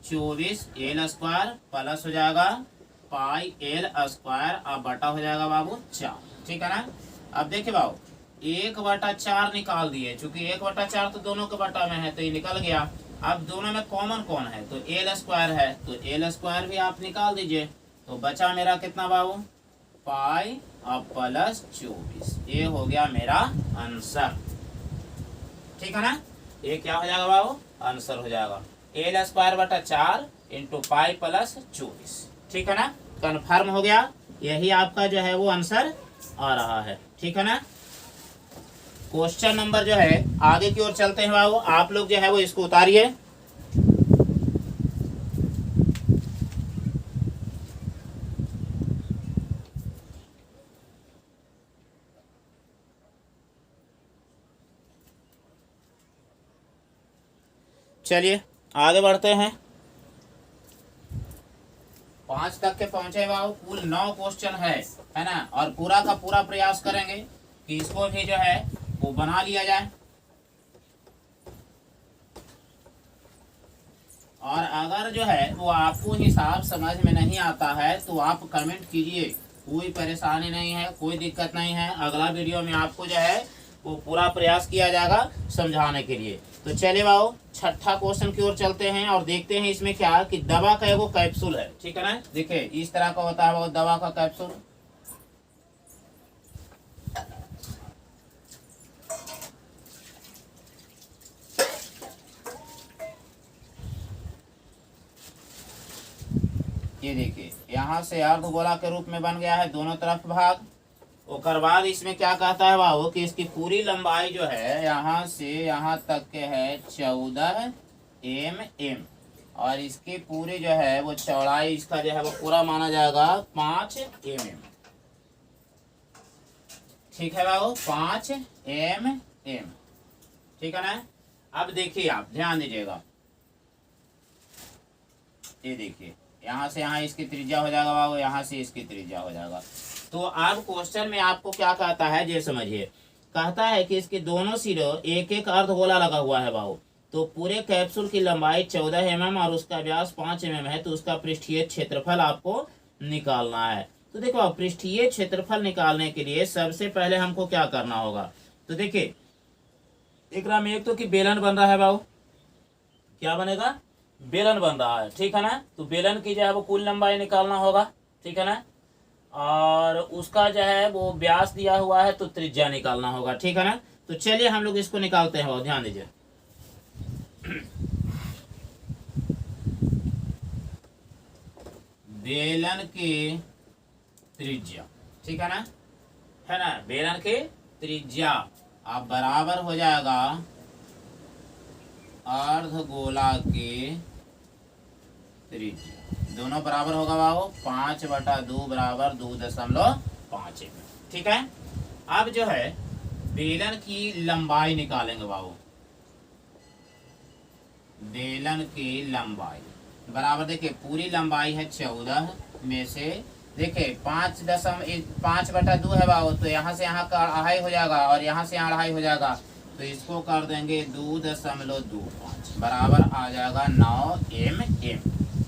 24 एल स्क्वायर प्लस हो जाएगा पाई एल स्क्वायर, अब बटा हो जाएगा बाबू 4। ठीक है ना। अब देखिए बाबू 1/4 निकाल दिए, चूंकि 1/4 तो दोनों के बटा में है तो ये निकल गया। अब दोनों में कॉमन कौन है, तो एल स्क्वायर है, तो एल स्क्वायर भी आप निकाल दीजिए, तो बचा मेरा कितना बाबू, पाई अब प्लस 24। ये हो गया मेरा आंसर, ठीक है ना। ये क्या हो जाएगा बाबू, आंसर हो जाएगा एल स्क्वायर बटा 4 इंटू पाई प्लस 24। ठीक है ना, कन्फर्म हो गया, यही आपका जो है वो आंसर आ रहा है, ठीक है ना। क्वेश्चन नंबर जो है आगे की ओर चलते हैं बाबू, आप लोग जो है वो इसको उतारिए। चलिए आगे बढ़ते हैं, 5 तक के पहुंचे बाबू। कुल 9 क्वेश्चन है ना, और पूरा का पूरा प्रयास करेंगे कि इसको भी जो है वो बना लिया जाए। और अगर जो है वो आपको हिसाब समझ में नहीं आता है तो आप कमेंट कीजिए, कोई परेशानी नहीं है, कोई दिक्कत नहीं है। अगला वीडियो में आपको जो है वो पूरा प्रयास किया जाएगा समझाने के लिए। तो चलिए बाबू 6ठा क्वेश्चन की ओर चलते हैं और देखते हैं इसमें क्या कि दवा का वो कैप्सूल है, ठीक है ना। देखिए इस तरह का होता है वो दवा का कैप्सूल। ये देखिए यहाँ से अर्धगोला के रूप में बन गया है, दोनों तरफ भाग। उसके बाद इसमें क्या कहता है बाबू कि इसकी पूरी लंबाई जो है यहाँ से यहाँ तक के है 14 mm, और इसकी पूरी जो है वो चौड़ाई इसका जो है वो पूरा माना जाएगा 5 mm। ठीक है बाबू, 5 mm, ठीक है ना। अब देखिए आप ध्यान दीजिएगा, ये देखिए यहाँ से यहाँ इसकी त्रिज्या हो जाएगा बाबू, यहाँ से इसकी त्रिज्या हो जाएगा। तो अब क्वेश्चन में आपको क्या कहता है ये समझिए, कहता है कि इसके दोनों सिरों एक एक अर्धगोला लगा हुआ है बाबू। तो पूरे कैप्सूल की लंबाई 14 mm और उसका व्यास 5 mm है, तो उसका पृष्ठीय क्षेत्रफल आपको निकालना है। तो देखो पृष्ठीय क्षेत्रफल निकालने के लिए सबसे पहले हमको क्या करना होगा, तो देखिए एक में एक तो कि बेलन बन रहा है बाबू, क्या बनेगा, बेलन बन रहा है, ठीक है ना। तो बेलन की जो है वो कुल लंबाई निकालना होगा, ठीक है ना, और उसका जो है वो व्यास दिया हुआ है तो त्रिज्या निकालना होगा, ठीक है ना। तो चलिए हम लोग इसको निकालते हैं, ध्यान दीजिए। बेलन की त्रिज्या, ठीक है ना, बेलन की त्रिज्या अब बराबर हो जाएगा अर्धगोला की त्रिज्या, दोनों बराबर होगा बाबू 5/2 बराबर 2.5, ठीक है। अब जो है बेलन की लंबाई निकालेंगे बाबू, बेलन की लंबाई बराबर देखिए पूरी लंबाई है 14 में से देखिए 5/2 है बाबू, तो यहाँ से यहाँ का 2.5 हो जाएगा और यहाँ से यहाँ 2.5 हो जाएगा, तो इसको कर देंगे 2.25 बराबर आ जाएगा 9 mm,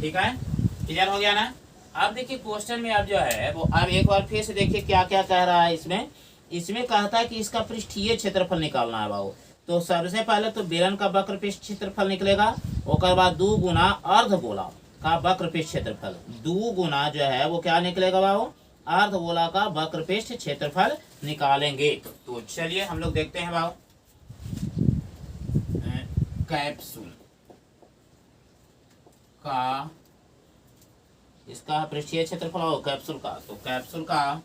ठीक है। क्लियर हो गया ना। अब देखिए क्वेश्चन में अब जो है वो अब एक बार फिर से देखिए क्या क्या कह रहा है इसमें कहता है कि इसका पृष्ठीय क्षेत्रफल निकालना है बाबू। तो सबसे पहले तो बेलन का वक्र पृष्ठ क्षेत्रफल निकलेगा, उसके बाद 2 गुना अर्धगोला, का वक्रपृष्ठ क्षेत्रफल, 2 गुना जो है वो क्या निकलेगा बाबू, अर्धगोला का वक्रपृष्ठ क्षेत्रफल निकालेंगे। तो चलिए हम लोग देखते हैं बाबू, कैप्सूल का इसका पृष्ठीय क्षेत्रफल हो कैप्सूल का, तो कैप्सूल का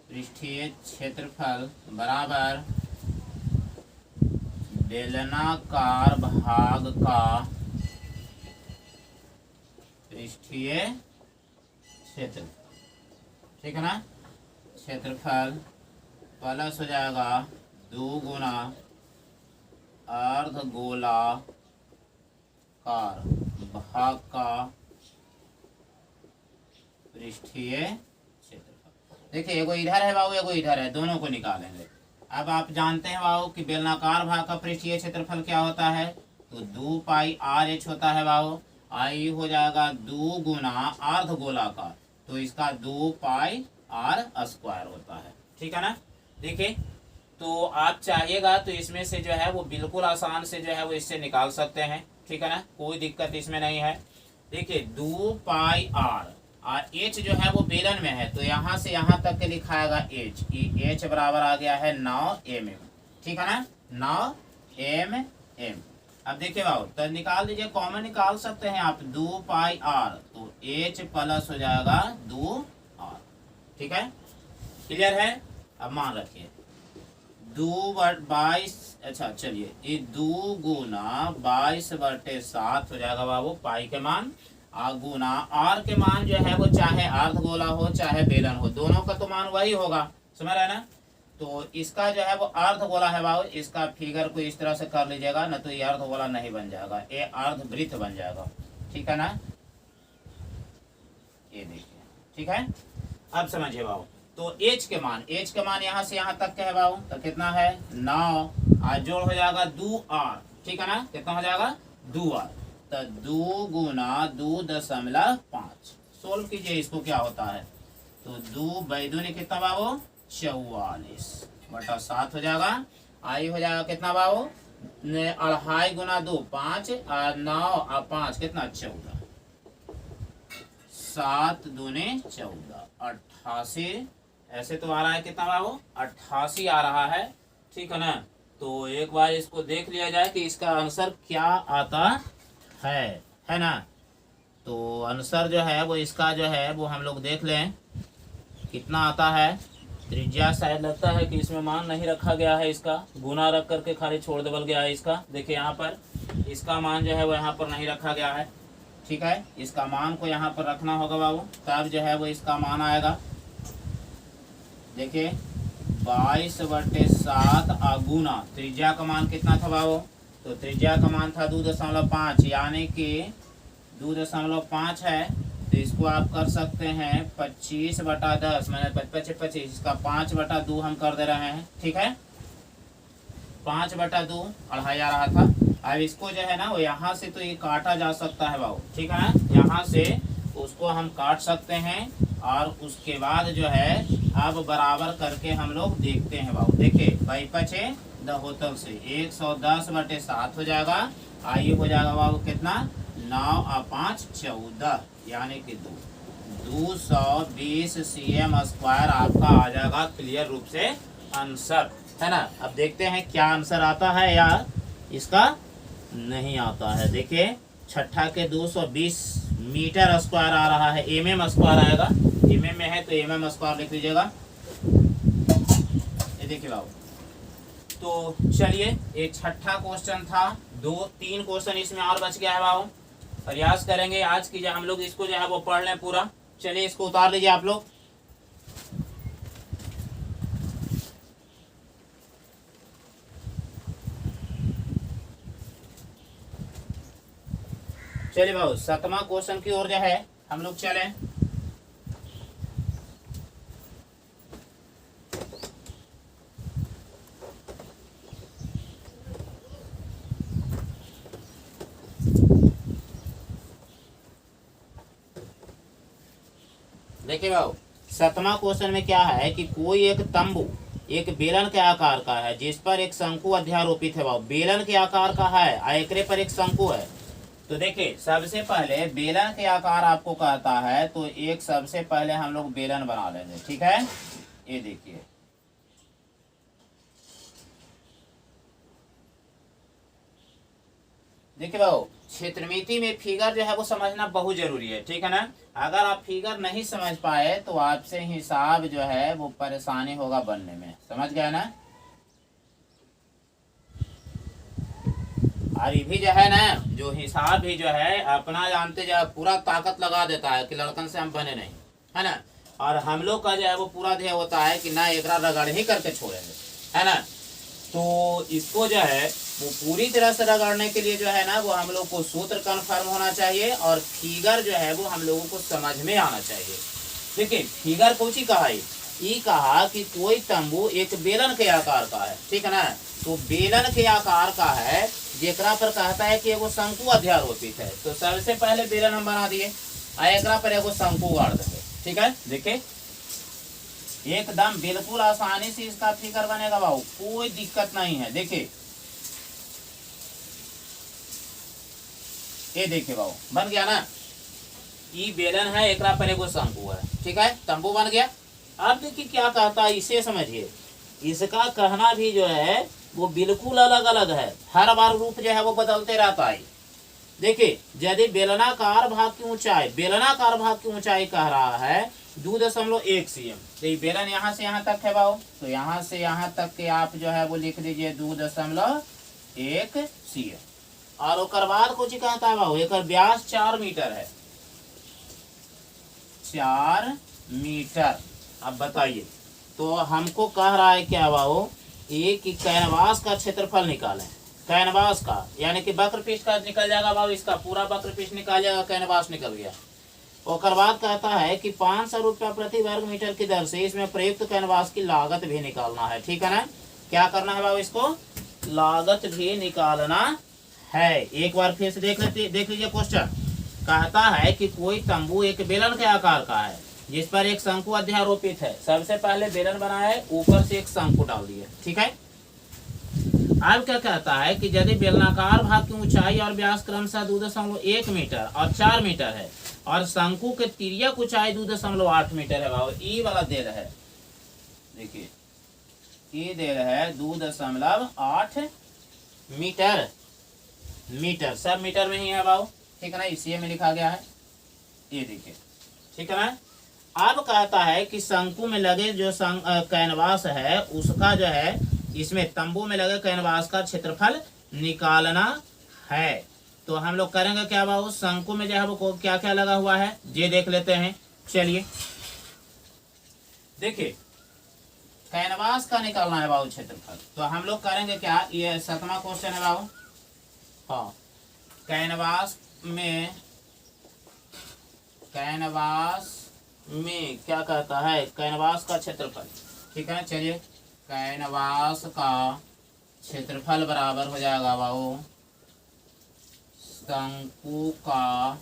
पृष्ठीय क्षेत्रफल बराबर बेलनाकार भाग का पृष्ठीय क्षेत्रफल, ठीक है ना, क्षेत्रफल प्लस हो जाएगा 2 गुना अर्धगोलाकार भाग का पृष्ठीय क्षेत्रफल। देखिए एगो इधर है बाबू, एगो इधर है, दोनों को निकालेंगे। अब आप जानते हैं बाबू कि बेलनाकार भाग का पृष्ठीय क्षेत्रफल क्या होता है, तो 2 पाई आर एच होता है बाबू। आई हो जाएगा 2 गुना अर्धगोलाकार, तो इसका 2 पाई आर स्क्वायर होता है, ठीक है ना। देखिए तो आप चाहिएगा तो इसमें से जो है वो बिल्कुल आसान से जो है वो इससे निकाल सकते हैं, ठीक है ना, कोई दिक्कत इसमें नहीं है। देखिए 2 पाई आर और एच जो है वो बेलन में है, तो यहाँ से यहाँ तक के लिखाएगा एच, एच बराबर आ गया है 9 mm, ठीक है ना, 9 mm। अब देखिए बाबू तो निकाल दीजिए, कॉमन निकाल सकते हैं आप, 2 पाई आर, तो एच प्लस हो जाएगा 2 आर, ठीक है, क्लियर है। अब मान रखिए 2/22, अच्छा चलिए ये 2 गुना 22/7 हो जाएगा बाबू पाई के मान, गुना आर के मान जो है वो चाहे अर्धगोला हो चाहे बेलन हो, दोनों का तो मान वही होगा, समझ रहे ना। तो इसका जो है वो अर्धगोला है बाबू, इसका फिगर को इस तरह से कर लीजिएगा, न तो ये अर्धगोला नहीं बन जाएगा, ये अर्धवृत्त बन जाएगा, ठीक है ना, ये देखिए, ठीक है। अब समझिए बाबू, तो एच के मान यहाँ से यहाँ तक के है बाबू, तो कितना है 9, और जोड़ हो जाएगा 2r, ठीक है ना, कितना हो जाएगा 2r, तो 2 गुना 2.5 सोल्व कीजिए इसको, क्या होता है, तो 2 बैदूनी कितना बाबू 44/7 हो जाएगा। आई हो जाएगा कितना बाबू 2.5 गुना 2 5 और 9 और 5 कितना 14, 7 दूने 14, 88, ऐसे तो आ रहा है कितना बाबू 88 आ रहा है, ठीक है ना। तो एक बार इसको देख लिया जाए कि इसका आंसर क्या आता है ना। तो आंसर जो है वो इसका जो है वो हम लोग देख लें कितना आता है। त्रिज्या शायद लगता है कि इसमें मान नहीं रखा गया है, इसका गुना रख करके खाली छोड़ देवल गया है इसका। देखिए यहाँ पर इसका मान जो है वो यहाँ पर नहीं रखा गया है, ठीक है, इसका मान को यहाँ पर रखना होगा बाबू, तब जो है वो इसका मान आएगा। देखिए 22/7 गुना त्रिज्या का मान कितना था बाबू, तो त्रिज्या का मान था 2.5, यानी कि 2.5 है, तो इसको आप कर सकते हैं 25/10, मैंने 25, इसका 5/2 हम कर दे रहे हैं, ठीक है, 5/2 अढ़ाई आ रहा था। अब इसको जो है ना वो यहाँ से तो ये काटा जा सकता है बाबू, ठीक है ना, यहाँ से उसको हम काट सकते हैं, और उसके बाद जो है अब बराबर करके हम लोग देखते हैं बाबू। देखिए 5 द होतल से 110/7 हो जाएगा, आइए हो जाएगा बाबू कितना 9 और 5 14, यानी कि 220 cm² आपका आ जाएगा क्लियर रूप से आंसर, है ना। अब देखते हैं क्या आंसर आता है या इसका नहीं आता है। देखिए छठा के 220 मीटर स्क्वायर आ रहा है, mm² आएगा, mm में है तो mm² लिख लीजिएगा। ये देखिए बाबू, तो चलिए ये छठा क्वेश्चन था, 2-3 क्वेश्चन इसमें और बच गया है बाबू। प्रयास करेंगे आज की जो हम लोग इसको जो है वो पढ़ लें पूरा। चलिए इसको उतार लीजिए आप लोग। चलिए बाबू 7वां क्वेश्चन की ओर जो है हम लोग चलें। देखिए बाबू 7वां क्वेश्चन में क्या है कि कोई एक तंबू एक बेलन के आकार का है जिस पर एक शंकु अध्यारोपित है। बाबू बेलन के आकार का है, एकरे पर एक शंकु है, तो देखिए सबसे पहले बेलन के आकार आपको कहता है, तो एक सबसे पहले हम लोग बेलन बना लेंगे, ठीक है। ये देखिए देखिए भाऊ, क्षेत्रमिति में फिगर जो है वो समझना बहुत जरूरी है, ठीक है ना। अगर आप फिगर नहीं समझ पाए तो आपसे हिसाब जो है वो परेशानी होगा बनने में, समझ गए ना। और ये भी जो है ना, जो हिसाब भी जो है अपना जानते जो है पूरा ताकत लगा देता है कि लड़कन से हम बने नहीं, है ना। और हम लोग का जो है वो पूरा ध्येय होता है कि ना एक रगड़ ही करके छोड़ेंगे, है ना। तो इसको जो है वो पूरी तरह से रगड़ने के लिए जो है ना वो हम लोग को सूत्र कन्फर्म होना चाहिए और फिगर जो है वो हम लोगों को समझ में आना चाहिए। देखिए फिगर कौन सी कहा, ये कहा कि कोई तंबू एक बेलन के आकार का है, ठीक है ना। तो बेलन के आकार का है जेकरा पर कहता है कि एगो शंकु अध्यारोपित है। तो सबसे पहले बेलन हम बना दिए, एकरा पर एगो शंकु गाड़ देंगे, ठीक है। देखिए एकदम बिल्कुल आसानी से इसका फिगर बनेगा बाबू, कोई दिक्कत नहीं है। देखिए ये देखिए बाबू बन गया ना, ये बेलन है, एकरा पर एगो शंकु है, ठीक है, तंबू बन गया। अब देखिए क्या कहता है, इसे समझिए। इसका कहना भी जो है वो बिल्कुल अलग अलग है, हर बार रूप जो है वो बदलते रहता है। देखिए यदि बेलनाकार भाग की ऊंचाई, बेलनाकार भाग की ऊंचाई कह रहा है 2.1 cm, तो ये बेलन यहाँ से यहाँ तक है बाबू, तो यहाँ से यहाँ तक के आप जो है वो लिख दीजिए 2.1 cm। और ओकर बाद कुछ कहता है बाबू, एक व्यास 4 मीटर है, 4 मीटर। अब बताइए, तो हमको कह रहा है क्या बाबू, एक कैनवास का क्षेत्रफल निकालें, कैनवास का यानी कि वक्र पृष्ठ का निकल जाएगा बाबू, इसका पूरा वक्र पृष्ठ निकाल जाएगा, कैनवास निकल गया। और बाद कहता है कि 500 रुपया प्रति वर्ग मीटर की दर से इसमें प्रयुक्त कैनवास की लागत भी निकालना है, ठीक है ना। क्या करना है बाबू, इसको लागत भी निकालना है। एक बार फिर से देख लीजिए क्वेश्चन। कहता है कि कोई तंबू एक बेलन के आकार का है जिस पर एक शंकु अध्यारोपित है। सबसे पहले बेलन बनाए, ऊपर से एक शंकु डाल दिए, ठीक है। अब क्या कहता है कि यदि बेलनाकार भाग की ऊंचाई और व्यास क्रमशः 2.1 मीटर और 4 मीटर है और शंकु के तिर्यक ऊंचाई 2.8 मीटर है बाबू, ई वाला दे रहा है। देखिए ये दे रहा है 2.8 मीटर, मीटर सब मीटर में ही है बाबू, ठीक है ना, इसी में लिखा गया है, ये देखिए, ठीक है ना। अब कहता है कि शंकु में लगे जो कैनवास है उसका जो है इसमें तंबू में लगे कैनवास का क्षेत्रफल निकालना है। तो हम लोग करेंगे क्या बाबू, शंकु में जो है वो क्या क्या लगा हुआ है ये देख लेते हैं। चलिए देखिए कैनवास का निकालना है बाबू क्षेत्रफल, तो हम लोग करेंगे क्या, ये 7वां क्वेश्चन है बाबू। हाँ, कैनवास में क्या कहता है, कैनवास का क्षेत्रफल, ठीक है। चलिए कैनवास का क्षेत्रफल बराबर हो जाएगा बाबू शंकु का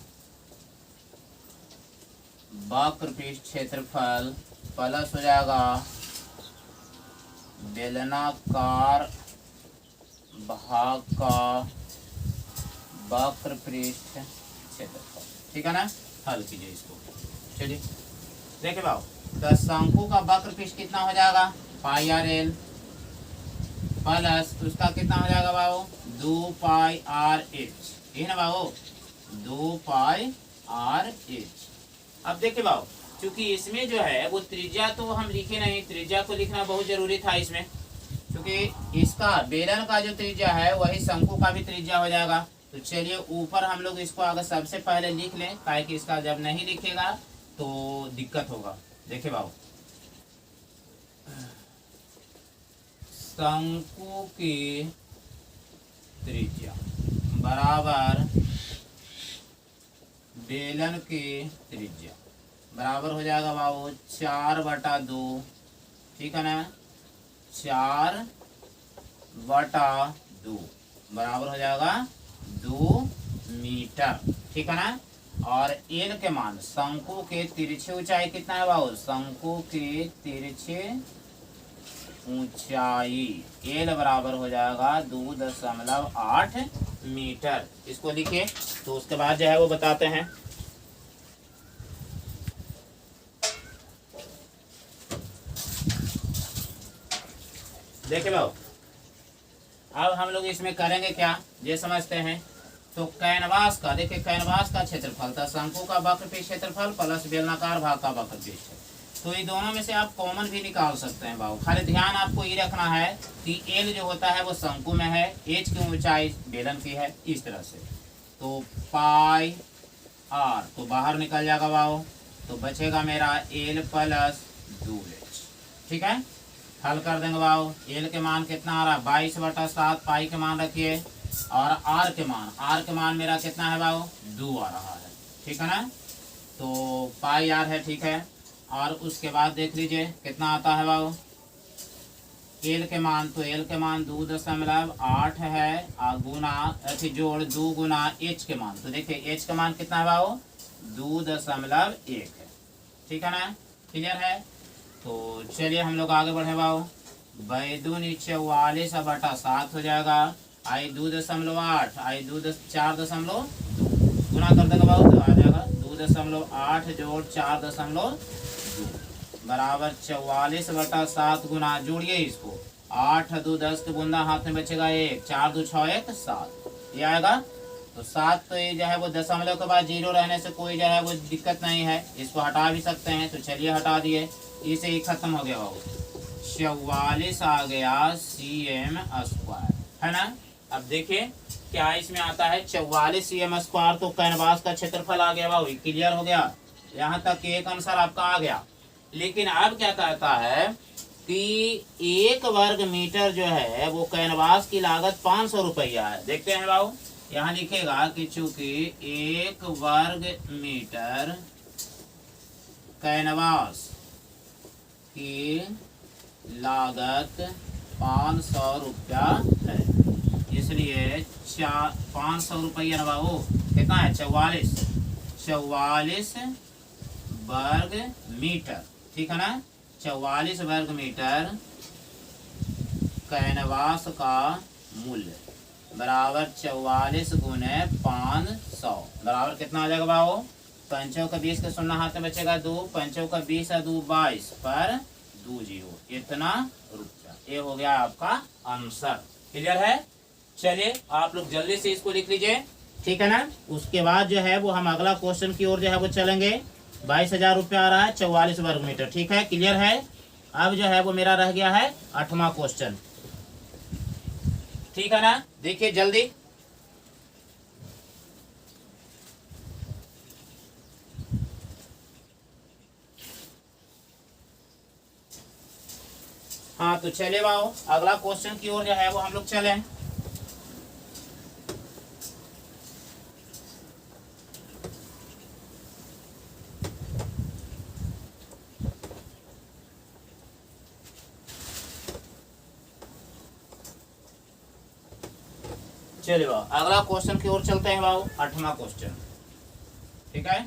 वक्र पृष्ठ क्षेत्रफल प्लस हो जाएगा बेलनाकार भाग का वक्र पृष्ठ क्षेत्रफल, ठीक है ना। हल कीजिए इसको। चलिए देखिए बाबू, तो शंकु का वक्र पृष्ठ कितना हो जाएगा, पाई आर एल प्लस उसका कितना हो जाएगा बाबू 2 पाई आर एच, ये ना बाबू 2 पाई आर एच। अब देखिए बाबू, क्योंकि इसमें जो है वो त्रिज्या तो हम लिखे नहीं, त्रिज्या को लिखना बहुत जरूरी था इसमें, क्योंकि इसका बेलन का जो त्रिज्या है वही शंकु का भी त्रिज्या हो जाएगा। तो चलिए ऊपर हम लोग इसको अगर सबसे पहले लिख लें, ताकि इसका जब नहीं लिखेगा तो दिक्कत होगा। देखिए बाबू, शंकु की त्रिज्या बराबर बेलन की त्रिज्या बराबर हो जाएगा बाबू 4/2, ठीक है ना, 4/2 बराबर हो जाएगा 2 मीटर, ठीक है ना। और एल के मान, शंकु के तिरछे ऊंचाई कितना है बाबू, शंकु के तिरछे ऊंचाई एल बराबर हो जाएगा 2.8 मीटर। इसको लिखिए, तो उसके बाद जो है वो बताते हैं। देखिए भाव, अब हम लोग इसमें करेंगे क्या, ये समझते हैं। तो कैनवास का, देखिए कैनवास का क्षेत्रफल था शंकु का वक्रपीठ क्षेत्रफल प्लस बेलनाकार भाग का वक्रपीठ है। तो ये दोनों में से आप कॉमन भी निकाल सकते हैं बाबू। खाली ध्यान आपको ये रखना है कि एल जो होता है वो शंकु में है, एच की ऊंचाई बेलन की है, इस तरह से। तो पाई आर तो बाहर निकल जाएगा बाबू, तो बचेगा मेरा एल प्लस 2h। ठीक है, हल कर देंगे बाबू। एल के मान कितना आ रहा है 22/7, पाई के मान रखिए, और आर के मान मेरा कितना है बाबू 2 आ रहा है। ठीक है ना, तो पाई आर है। ठीक है, और उसके बाद देख लीजिए कितना आता है बाबू एल के मान। तो एल के मान 2.8 है, और गुना जोड़ 2 गुना एच के मान। तो देखिए एच का मान कितना है बाबू 2.1 है। ठीक है ना, क्लियर है। तो चलिए हम लोग आगे बढ़े बाबू। 42/7 हो जाएगा, आई 2.8, आई 4.2 गुना कर देगा बाबू, तो आ जाएगा 2.8 जोड़ 4.2 बराबर 44/7 गुना, जोड़िए इसको, 8 2 10 के बूंदा हाथ में बचेगा 1, 4 2 6 1 7, ये आएगा। तो 7 तो ये जो है वो दशमलव के बाद 0 रहने से कोई जो है वो दिक्कत नहीं है, इसको हटा भी सकते हैं। तो चलिए हटा दिए, इसे ही खत्म हो गया बाबू। 44 आ गया cm², है ना। अब देखिए क्या इसमें आता है 44 cm², तो कैनवास का क्षेत्रफल आ गया बाबू, क्लियर हो गया। यहाँ तक एक आंसर आपका आ गया। लेकिन अब क्या कहता है कि 1 वर्ग मीटर जो है वो कैनवास की लागत 500 रुपया है। देखते हैं बाबू, यहाँ लिखेगा कि चूंकि 1 वर्ग मीटर कैनवास की लागत 500 रुपया है, इसलिए 500 रुपया ना बाबू कितना है 44 वर्ग मीटर। ठीक है ना, 44 वर्ग मीटर कैनवास का मूल्य बराबर 44 गुने 500 बराबर कितना आ जाएगा बाबू, 5 का 20 का 0 हाथ में बचेगा 2, 5 का 20 है 2 22 पर 2 0, इतना रुपया। ये हो गया आपका आंसर। क्लियर है। चलिए आप लोग जल्दी से इसको लिख लीजिए। ठीक है ना, उसके बाद जो है वो हम अगला क्वेश्चन की ओर जो है वो चलेंगे। 22,000 रुपया आ रहा है 44 वर्ग मीटर। ठीक है, क्लियर है। अब जो है वो मेरा रह गया है 8वां क्वेश्चन। ठीक है ना, देखिए जल्दी। हाँ तो चले बाबू अगला क्वेश्चन की ओर जो है वो हम लोग चले। चलिए बाबू अगला क्वेश्चन की ओर चलते हैं बाबू, 8वां क्वेश्चन। ठीक है,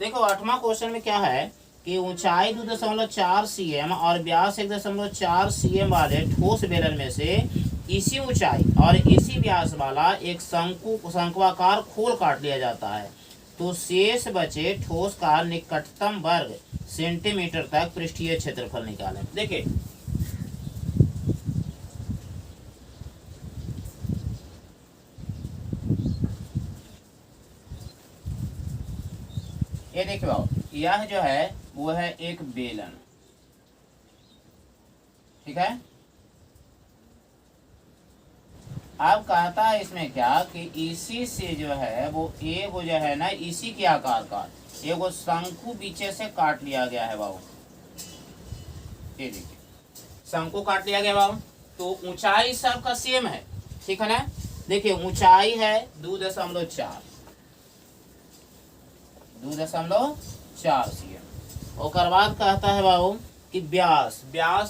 देखो 8वां क्वेश्चन में क्या है कि ऊंचाई 2.4 cm और व्यास 1.4 cm वाले ठोस बेलन में से इसी ऊंचाई और इसी व्यास वाला एक शंक्वाकार खोल काट लिया जाता है, तो शेष बचे ठोस का निकटतम वर्ग सेंटीमीटर तक पृष्ठीय क्षेत्रफल निकालें। देखिए ये देखिए बाबू, यह जो है वो है एक बेलन। ठीक है, अब कहता है इसमें क्या कि इसी से जो है वो वो जो है ना इसी के आकार का एगो शंकु पीछे से काट लिया गया है बाबू। ये देखिए शंकु काट लिया गया बाबू, तो ऊंचाई सबका सेम है। ठीक है ना, देखिए ऊंचाई है 2.4 cm। और बाद कहता है बाबू कि व्यास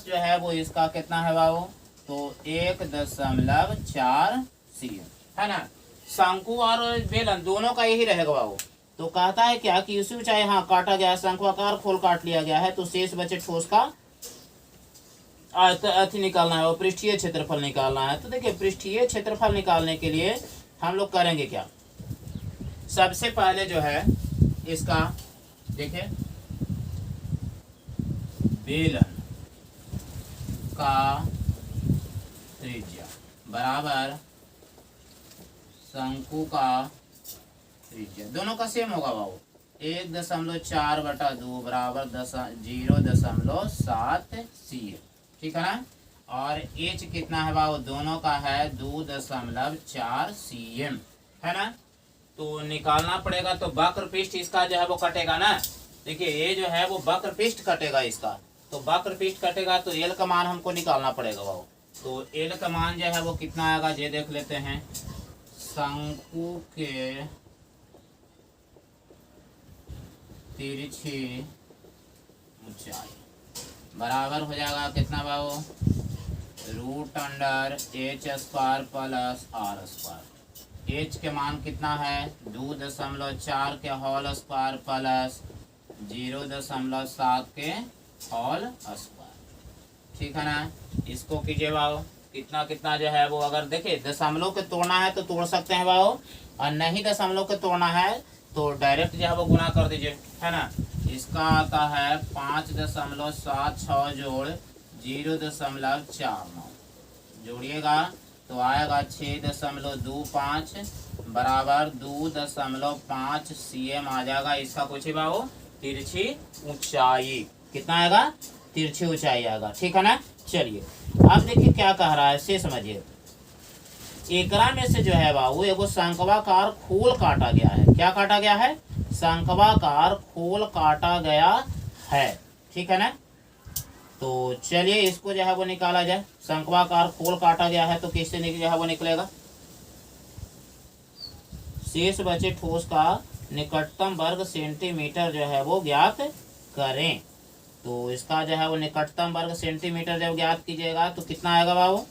जो है वो इसका कितना है बाबू, तो 1.4 cm है ना। शंकु और बेलन दोनों का यही रहेगा बाबू। तो कहता है क्या कि उसी ऊंचाई हाँ काटा गया, शंक्वाकार खोल काट लिया गया है, तो शेष बचे ठोस का अति निकालना है और पृष्ठीय क्षेत्रफल निकालना है। तो देखिए पृष्ठीय क्षेत्रफल निकालने के लिए हम लोग करेंगे क्या, सबसे पहले जो है इसका देखिए बेलन का त्रिज्या बराबर शंकु का त्रिज्या, दोनों का सेम होगा बाबू। 1.4/2 बराबर 0.7 cm, ठीक है ना। और एच कितना है बाबू, दोनों का है 2.4 cm, है ना। तो निकालना पड़ेगा। तो वक्र पृष्ठ इसका जो है वो कटेगा ना। देखिए ये जो है वो वक्र पृष्ठ कटेगा इसका, तो वक्र पृष्ठ कटेगा तो एल का मान हमको निकालना पड़ेगा बाबू। तो एल का मान जो है वो कितना आएगा ये देख लेते हैं। शंकु के तिरछी ऊंचाई बराबर हो जाएगा कितना बाबू, √h² प्लस r²। h के मान कितना है 2.4 के होल स्क्वायर प्लस 0.7 के होल स्क्वायर, ठीक है ना। इसको कीजिए बाबू, कितना कितना जो है वो, अगर देखे दशमलव के तोड़ना है तो तोड़ सकते हैं बाबू, और नहीं दशमलव के तोड़ना है तो डायरेक्ट जो है वो गुना कर दीजिए, है ना। इसका आता है 5.76 जोड़ 0.49 जोड़िएगा तो आएगा 6.25 बराबर 2.5 cm आ जाएगा। इसका कुछ ही बाबू तिरछी ऊंचाई कितना आएगा, तिरछी ऊंचाई आएगा, ठीक है ना। चलिए अब देखिए क्या कह रहा है से समझिए। एकरा में से जो है बाबू एगो शंक्वाकार खोल काटा गया है। क्या काटा गया है, शंक्वाकार खोल काटा गया है, ठीक है ना। तो चलिए इसको जो है वो निकाला जाए। शंक्वाकार खोल काटा गया है तो किससे जो है वो निकलेगा, शेष बचे ठोस का निकटतम वर्ग सेंटीमीटर जो है वो ज्ञात करें। तो इसका जो है वो निकटतम वर्ग सेंटीमीटर जब ज्ञात कीजिएगा तो कितना आएगा बाबू,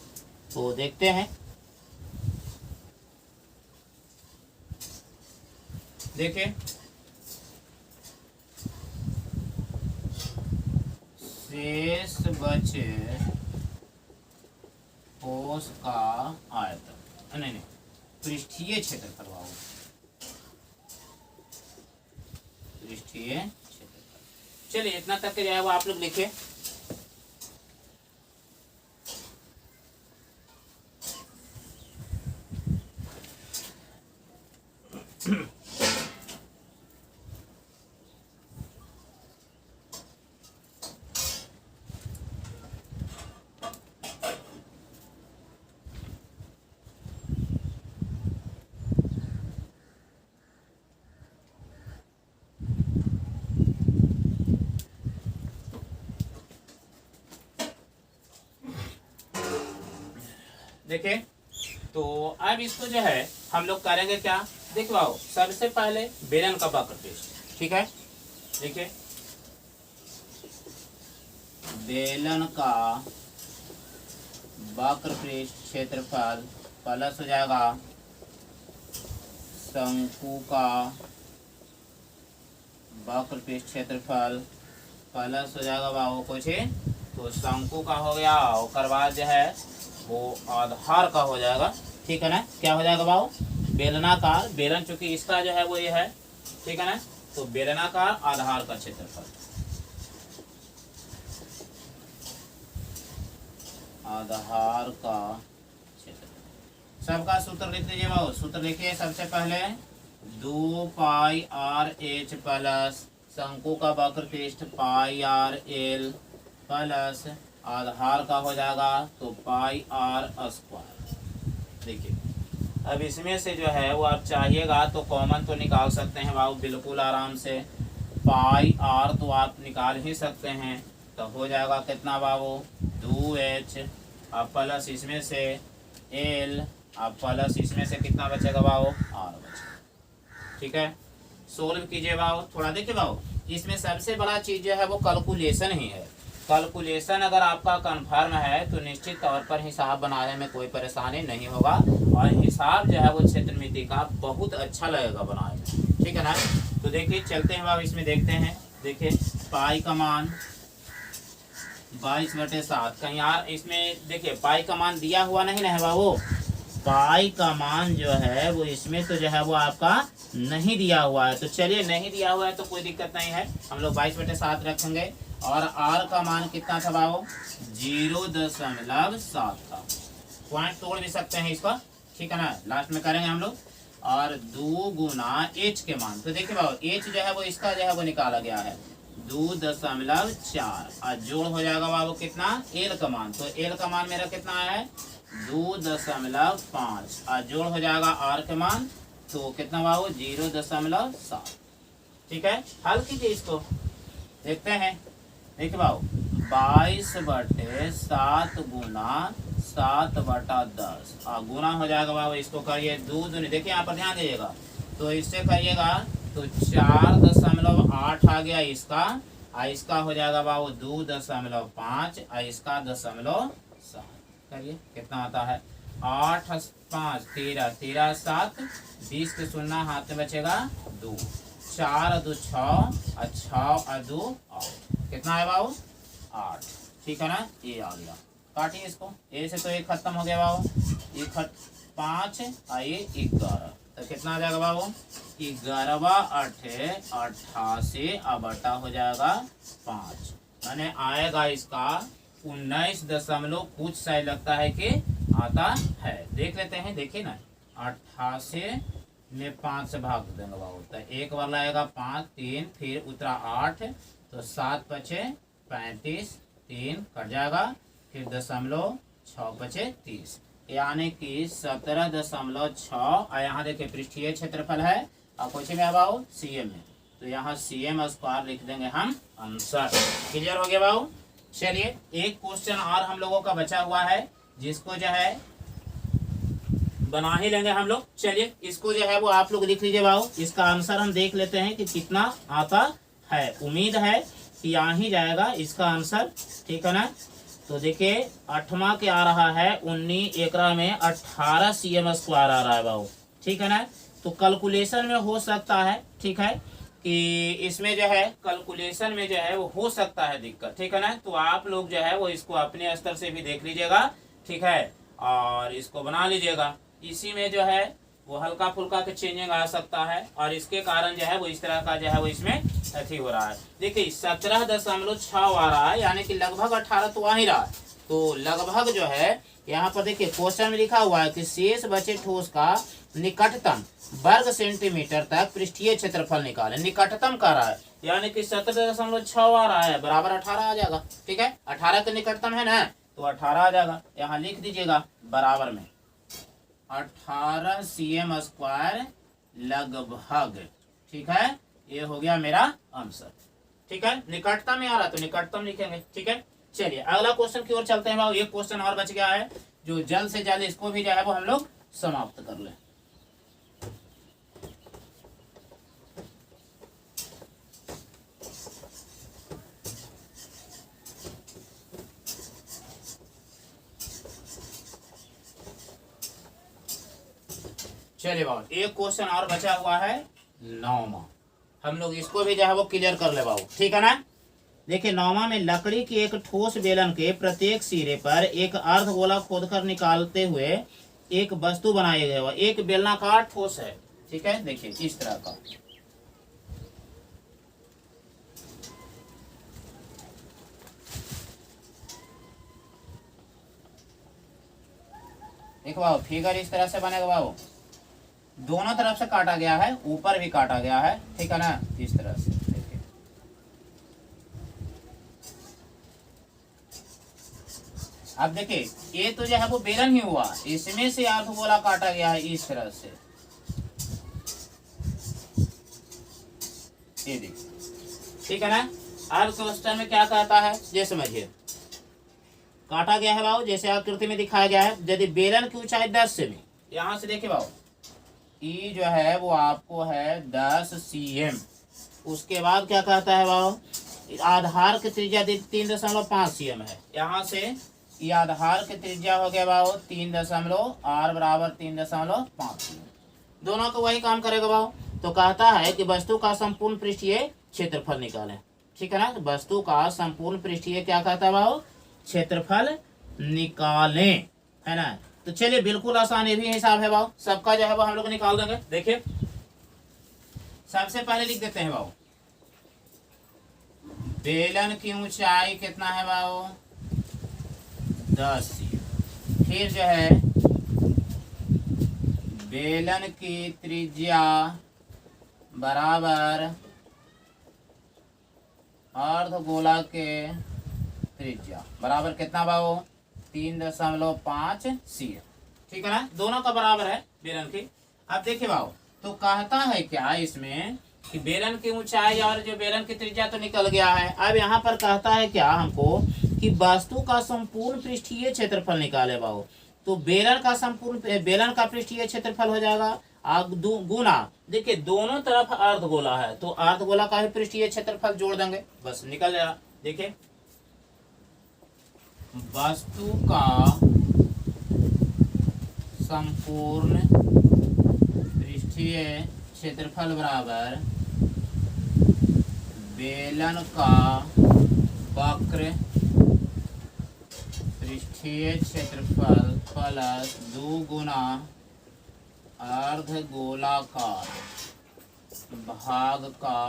तो देखते हैं। देखिए शेष बचे ठोस का आयतन, नहीं पृष्ठीय क्षेत्रफल बाबू, पृष्ठीय क्षेत्रफल। चलिए इतना तक के जो है वो आप लोग लिखे। देखिए तो अब इसको जो है हम लोग करेंगे क्या, देखवाओ। सबसे पहले बेलन का वक्र पृष्ठ, ठीक है। देखिए बेलन का वक्र पृष्ठ क्षेत्रफल प्लस हो जाएगा शंकु का वक्र पृष्ठ क्षेत्रफल प्लस हो जाएगा बाबू कुछ, तो शंकु का हो गया। और बाद जो है वो आधार का हो जाएगा, ठीक है ना। क्या हो जाएगा बाबू, बेलनाकार, बेलन चूंकि इसका जो है वो ये है, ठीक है ना। तो बेलनाकार आधार का क्षेत्रफल, आधार का क्षेत्रफल। सबका सूत्र लिख लीजिए बाबू। सूत्र लिखिए सबसे पहले 2πr/h प्लस शंकु का वक्र पृष्ठ πr/l प्लस आधार का हो जाएगा तो πr²। देखिए अब इसमें से जो है वो आप चाहिएगा तो कॉमन तो निकाल सकते हैं बाबू बिल्कुल आराम से। πr तो आप निकाल ही सकते हैं, तो हो जाएगा कितना बाबू 2h, अब प्लस इसमें से l, अब प्लस इसमें से कितना बचेगा बाबू r बचेगा, ठीक है। सोल्व कीजिए बाबू थोड़ा। देखिए बाबू इसमें सबसे बड़ा चीज जो है वो कैलकुलेशन ही है। कैलकुलेशन अगर आपका कन्फर्म है तो निश्चित तौर पर हिसाब बनाने में कोई परेशानी नहीं होगा, और हिसाब जो है वो क्षेत्रमिति का बहुत अच्छा लगेगा बनाने में, ठीक है ना। तो देखिए चलते हैं बाबू इसमें देखते हैं। देखिए पाई का मान 22/7 कहीं यार इसमें देखिए पाई का मान दिया हुआ नहीं ना है बाबू, पाई का मान जो है वो इसमें तो जो है वो आपका नहीं दिया हुआ है। तो चलिए नहीं दिया हुआ है तो कोई दिक्कत नहीं है, हम लोग 22/7 रखेंगे। और आर का मान कितना था बाबू? 0.7 था। पॉइंट तोड़ भी सकते हैं इसका, ठीक है ना, लास्ट में करेंगे हम लोग। और 2 गुना एच के मान, तो देखिए बाबू एच जो है वो इसका जो है वो निकाला गया है 2.4 और जोड़ हो जाएगा बाबू कितना? एल का मान। तो एल का मान मेरा कितना है? 2.5 और जोड़ हो जाएगा आर के मान, तो कितना बाबू? 0.7। ठीक है, हल कीजिए इसको, देखते हैं। देखिए बाबू 22/7 गुना 7/10 और गुना हो जाएगा बाबू, इसको करिए 2 दूनी, देखिए यहाँ पर ध्यान दीजिएगा, तो इससे करिएगा तो 4.8 आ गया इसका, और इसका हो जाएगा बाबू 2.5 और इसका 0.7। करिए कितना आता है? 8 5 13 13 7 20 के शून्य हाथ में बचेगा 2, 4 और 2 6 और 6 और 2 कितना है बाबू? 8। ठीक है ना, ये आ गया। काटिए इसको, ए से तो 1 खत्म हो गया बाबू, 5 और ये 11, तो कितना आ जाएगा बाबू? 11 88 और बटा हो जाएगा 5, यानी आएगा इसका 19 दशमलव कुछ शायद लगता है कि आता है। देख लेते हैं, देखिए ना 88 में 5 से भाग देंगे बाबू, तो एक बार लाएगा 5 3 फिर उतरा 8, तो 7 बचे 35, 3 कट जाएगा, फिर 0.6 बचे 30, यानी कि 17.6। और यहाँ देखिए पृष्ठीय क्षेत्रफल है और कुछ में बाबू सीएम में, तो यहाँ सीएम स्क्वायर लिख देंगे हम आंसर। क्लियर हो गया बाबू? चलिए एक क्वेश्चन और हम लोगों का बचा हुआ है, जिसको जो है बना ही लेंगे हम लोग। चलिए इसको जो है वो आप लोग लिख लीजिए बाबू, इसका आंसर हम देख लेते हैं कि कितना आता है। उम्मीद है कि यहाँ ही जाएगा इसका आंसर, ठीक है ना। तो देखिए 8वां क्या आ रहा है? 19 एकड़ा में 18 सीएम स्क्वायर आ रहा है बाबू, ठीक है ना। तो कैलकुलेशन में हो सकता है, ठीक है, कि इसमें जो है कैलकुलेशन में जो है वो हो सकता है दिक्कत, ठीक है ना। तो आप लोग जो है वो इसको अपने स्तर से भी देख लीजिएगा, ठीक है, और इसको बना लीजिएगा। इसी में जो है वो हल्का फुल्का के चेंजिंग आ सकता है, और इसके कारण जो है वो इस तरह का जो है वो इसमें अथी हो रहा है। देखिए 17.6 आ रहा है, यानी कि लगभग 18 तो आ ही रहा है। तो लगभग जो है यहाँ पर देखिए क्वेश्चन में लिखा हुआ है कि शेष बचे ठोस का निकटतम वर्ग सेंटीमीटर तक पृष्ठीय क्षेत्रफल निकाले। निकटतम कर रहा है, यानी कि 17.6 आ रहा है, बराबर 18 आ जाएगा। ठीक है, 18 के निकटतम है ना, तो 18 आ जाएगा। यहाँ लिख दीजिएगा बराबर में 18 सीएम स्क्वायर लगभग। ठीक है, ये हो गया मेरा आंसर। ठीक है, निकटतम में आ रहा तो निकटतम लिखेंगे। ठीक है, चलिए अगला क्वेश्चन की ओर चलते हैं बाबू। एक क्वेश्चन और बच गया है, जो जल्द से जल्द इसको भी जो है वो हम लोग समाप्त कर लें। चलिए बाबू एक क्वेश्चन और बचा हुआ है 9वां, हम लोग इसको भी जो है वो क्लियर कर ले बाबू। ठीक है ना। देखिए 9वां में लकड़ी की एक ठोस बेलन के प्रत्येक सिरे पर एक अर्धगोला खोदकर निकालते हुए एक वस्तु बनाई गई है। एक बेलनाकार ठोस है, ठीक है, देखिए इस तरह का। देखो बाबू फिगर इस तरह से बनेगा बाबू, दोनों तरफ से काटा गया है, ऊपर भी काटा गया है, ठीक है ना, इस तरह से। देखिए अब देखिए ये तो जो है वो बेलन ही हुआ, इसमें से अर्धगोला काटा गया है इस तरह से। ये देखिए, ठीक है ना। अब क्वेश्चन में क्या कहता है ये समझिए। काटा गया है बाबू, जैसे आकृति में दिखाया गया है। यदि बेलन की ऊंचाई 10 सेमी, यहां से देखिए बाबू ई जो है वो आपको है 10 cm। उसके बाद क्या कहता है बाबू, आधार की त्रिज्या 3.5 cm है। यहाँ से ये आधार की त्रिज्या हो गया बाबू 3.r बराबर 3.5 cm। दोनों को वही काम करेगा बाबू। तो कहता है कि वस्तु का संपूर्ण पृष्ठीय क्षेत्रफल निकालें। ठीक है ना, वस्तु का संपूर्ण पृष्ठीय क्या कहता है बाबू, क्षेत्रफल निकालें, है ना। तो चलिए बिल्कुल आसान ये भी हिसाब है भाव, सबका जो है वो हम लोग निकाल देंगे। देखिए सबसे पहले लिख देते हैं भाव, बेलन की ऊंचाई कितना है भाव 10 c। फिर जो है बेलन की त्रिज्या बराबर अर्धगोला के त्रिज्या बराबर कितना भाव 3.5 c। ठीक है ना, दोनों का बराबर है बेलन की। अब देखिए भाव, तो कहता है क्या इसमें कि बेलन की ऊंचाई और जो बेलन की त्रिज्या तो निकल गया है। अब यहाँ पर कहता है क्या हमको कि वस्तु का संपूर्ण पृष्ठीय क्षेत्रफल निकाले भाव। तो बेलन का संपूर्ण बेलन का पृष्ठीय क्षेत्रफल हो जाएगा गुना, देखिए दोनों तरफ अर्धगोला है तो अर्धगोला का ही पृष्ठीय क्षेत्रफल जोड़ देंगे, बस निकल जाएगा। देखिए वस्तु का संपूर्ण पृष्ठीय क्षेत्रफल बराबर बेलन का वक्र पृष्ठीय क्षेत्रफल प्लस 2 गुना अर्धगोलाकार भाग का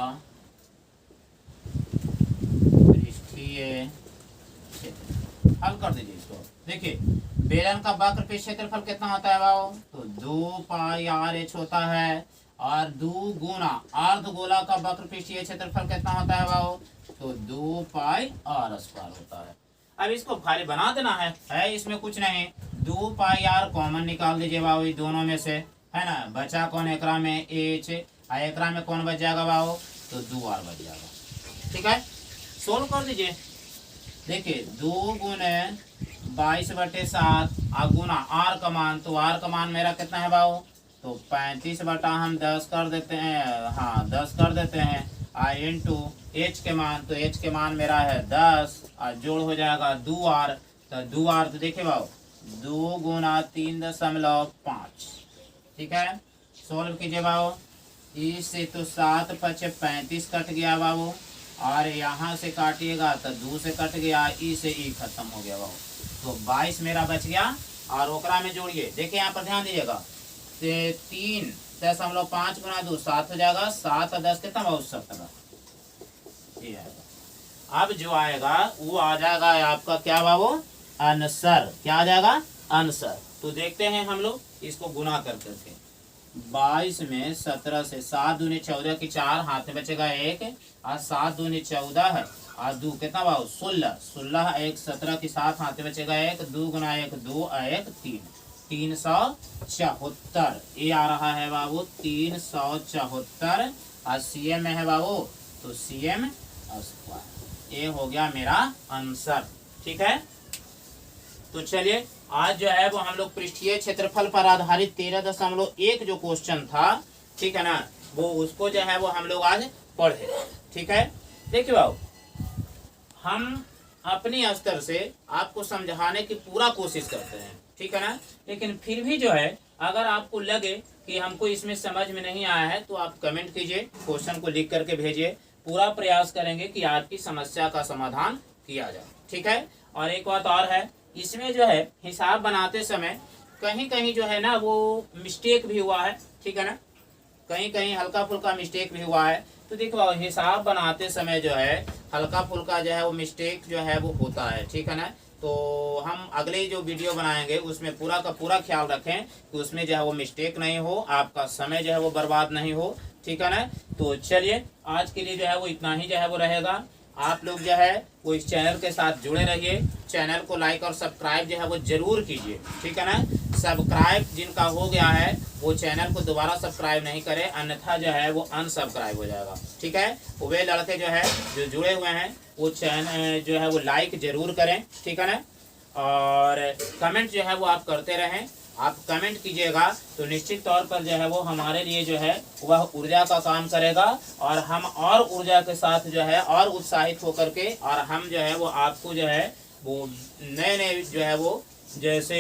पृष्ठीय क्षेत्रफल। हल कर दीजिए इसको। देखिए बेलन का वक्र पृष्ठ क्षेत्रफल कितना होता है भाव, तो 2 पाई आर एच होता है, और 2 गुना अर्धगोला का वक्र पृष्ठीय क्षेत्रफल कितना होता है भाव, तो 2 पाई आर स्क्वायर होता है। अब इसको खाली बना देना है इसमें कुछ नहीं, 2 पाई आर कॉमन निकाल दीजिए भाव ये दोनों में से, है ना। बचा कौन एकरा में एच, एकरा में कौन बच जाएगा भाव, तो 2 आर बच जाएगा। ठीक है, सोल्व कर दीजिए। देखिए 2 गुने 22/7 गुना आर का मान, तो आर का मान मेरा कितना है भाव, तो 35 बटा हम 10 कर देते हैं, हाँ 10 कर देते हैं, इंटू एच के मान, तो एच के मान मेरा है 10 और जोड़ हो जाएगा 2 आर, तो 2 आर तो देखिए भाव 2 गुना 3.5। ठीक है, सोल्व कीजिए भाव, इससे तो 7 5 35 कट गया बाबू, और यहाँ से काटिएगा तो 2 से कट गया, ई से ई खत्म हो गया बाबू, तो 22 मेरा बच गया। और ओकरा में जोड़िए, देखिए यहाँ पर ध्यान दीजिएगा, 3.5 गुना 2 7 हो जाएगा, 7 और 10 कितना बाबू 17। ये आएगा। अब जो आएगा वो आ जाएगा आपका क्या बाबू, आंसर। क्या आ जाएगा, आंसर। तो देखते हैं हम लोग इसको गुना कर करके, 22 में 17 से 7 दूनी 14 की 4 हाथ में बचेगा 1, और 7 दूनी 14 है, और 2 कितना भाव 16, 16 1 17 की 7 हाथ में बचेगा 1, 2 गुना 1 2 1 3, 374 ये आ रहा है बाबू 374, और सीएम में है बाबू तो सीएम स्क्वायर। ये हो गया मेरा आंसर। ठीक है, तो चलिए आज जो है वो हम लोग पृष्ठीय क्षेत्रफल पर आधारित 13.1 जो क्वेश्चन था, ठीक है ना, वो उसको जो है वो हम लोग आज पढ़े। ठीक है, देखिए बाबू हम अपनी स्तर से आपको समझाने की पूरा कोशिश करते हैं, ठीक है ना, लेकिन फिर भी जो है अगर आपको लगे कि हमको इसमें समझ में नहीं आया है तो आप कमेंट कीजिए, क्वेश्चन को लिख करके भेजिए, पूरा प्रयास करेंगे कि आपकी समस्या का समाधान किया जाए। ठीक है, और एक बात और है, इसमें जो है हिसाब बनाते समय कहीं कहीं जो है ना वो मिस्टेक भी हुआ है, ठीक है ना, कहीं कहीं हल्का फुल्का मिस्टेक भी हुआ है। तो देखो हिसाब बनाते समय जो है हल्का फुल्का जो है वो मिस्टेक जो है वो होता है, ठीक है ना। तो हम अगले जो वीडियो बनाएंगे उसमें पूरा का पूरा ख्याल रखें कि उसमें जो है वो मिस्टेक नहीं हो, आपका समय जो है वो बर्बाद नहीं हो, ठीक है ना। तो चलिए आज के लिए जो है वो इतना ही जो है वो रहेगा। आप लोग जो है वो इस चैनल के साथ जुड़े रहिए, चैनल को लाइक और सब्सक्राइब जो है वो जरूर कीजिए, ठीक है ना। सब्सक्राइब जिनका हो गया है वो चैनल को दोबारा सब्सक्राइब नहीं करें, अन्यथा जो है वो अनसब्सक्राइब हो जाएगा, ठीक है। वे लड़के जो है जो जुड़े हुए हैं वो चैनल जो है वो लाइक जरूर करें, ठीक है ना, और कमेंट जो है वो आप करते रहें। आप कमेंट कीजिएगा तो निश्चित तौर पर जो है वो हमारे लिए जो है वह ऊर्जा का काम करेगा, और हम और ऊर्जा के साथ जो है और उत्साहित होकर के, और हम जो है वो आपको जो है वो नए नए जो है वो जैसे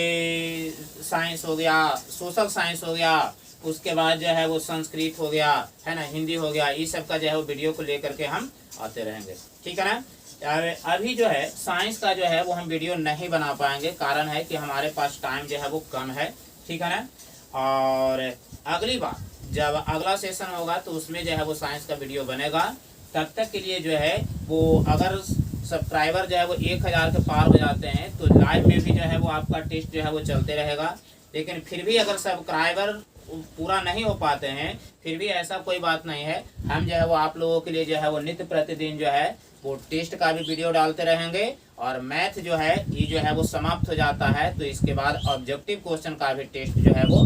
साइंस हो गया, सोशल साइंस हो गया, उसके बाद जो है वो संस्कृत हो गया, है ना, हिंदी हो गया, इस सब का जो है वो वीडियो को लेकर के हम आते रहेंगे, ठीक है ना। अभी जो है साइंस का जो है वो हम वीडियो नहीं बना पाएंगे, कारण है कि हमारे पास टाइम जो है वो कम है, ठीक है ना। और अगली बार जब अगला सेशन होगा तो उसमें जो है वो साइंस का वीडियो बनेगा। तब तक के लिए जो है वो अगर सब्सक्राइबर जो है वो 1000 के पार हो जाते हैं तो लाइव में भी जो है वो आपका टेस्ट जो है वो चलते रहेगा। लेकिन फिर भी अगर सब्सक्राइबर पूरा नहीं हो पाते हैं, फिर भी ऐसा कोई बात नहीं है, हम जो है वो आप लोगों के लिए जो है वो नित्य प्रतिदिन जो है वो टेस्ट का भी वीडियो डालते रहेंगे। और मैथ जो है ये जो है वो समाप्त हो जाता है तो इसके बाद ऑब्जेक्टिव क्वेश्चन का भी टेस्ट जो है वो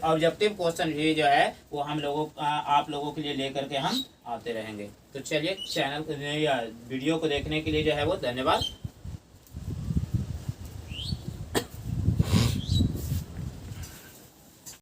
ऑब्जेक्टिव क्वेश्चन भी जो है वो हम लोगों आप लोगों के लिए लेकर के हम आते रहेंगे। तो चलिए चैनल को या वीडियो को देखने के लिए जो है वो धन्यवाद।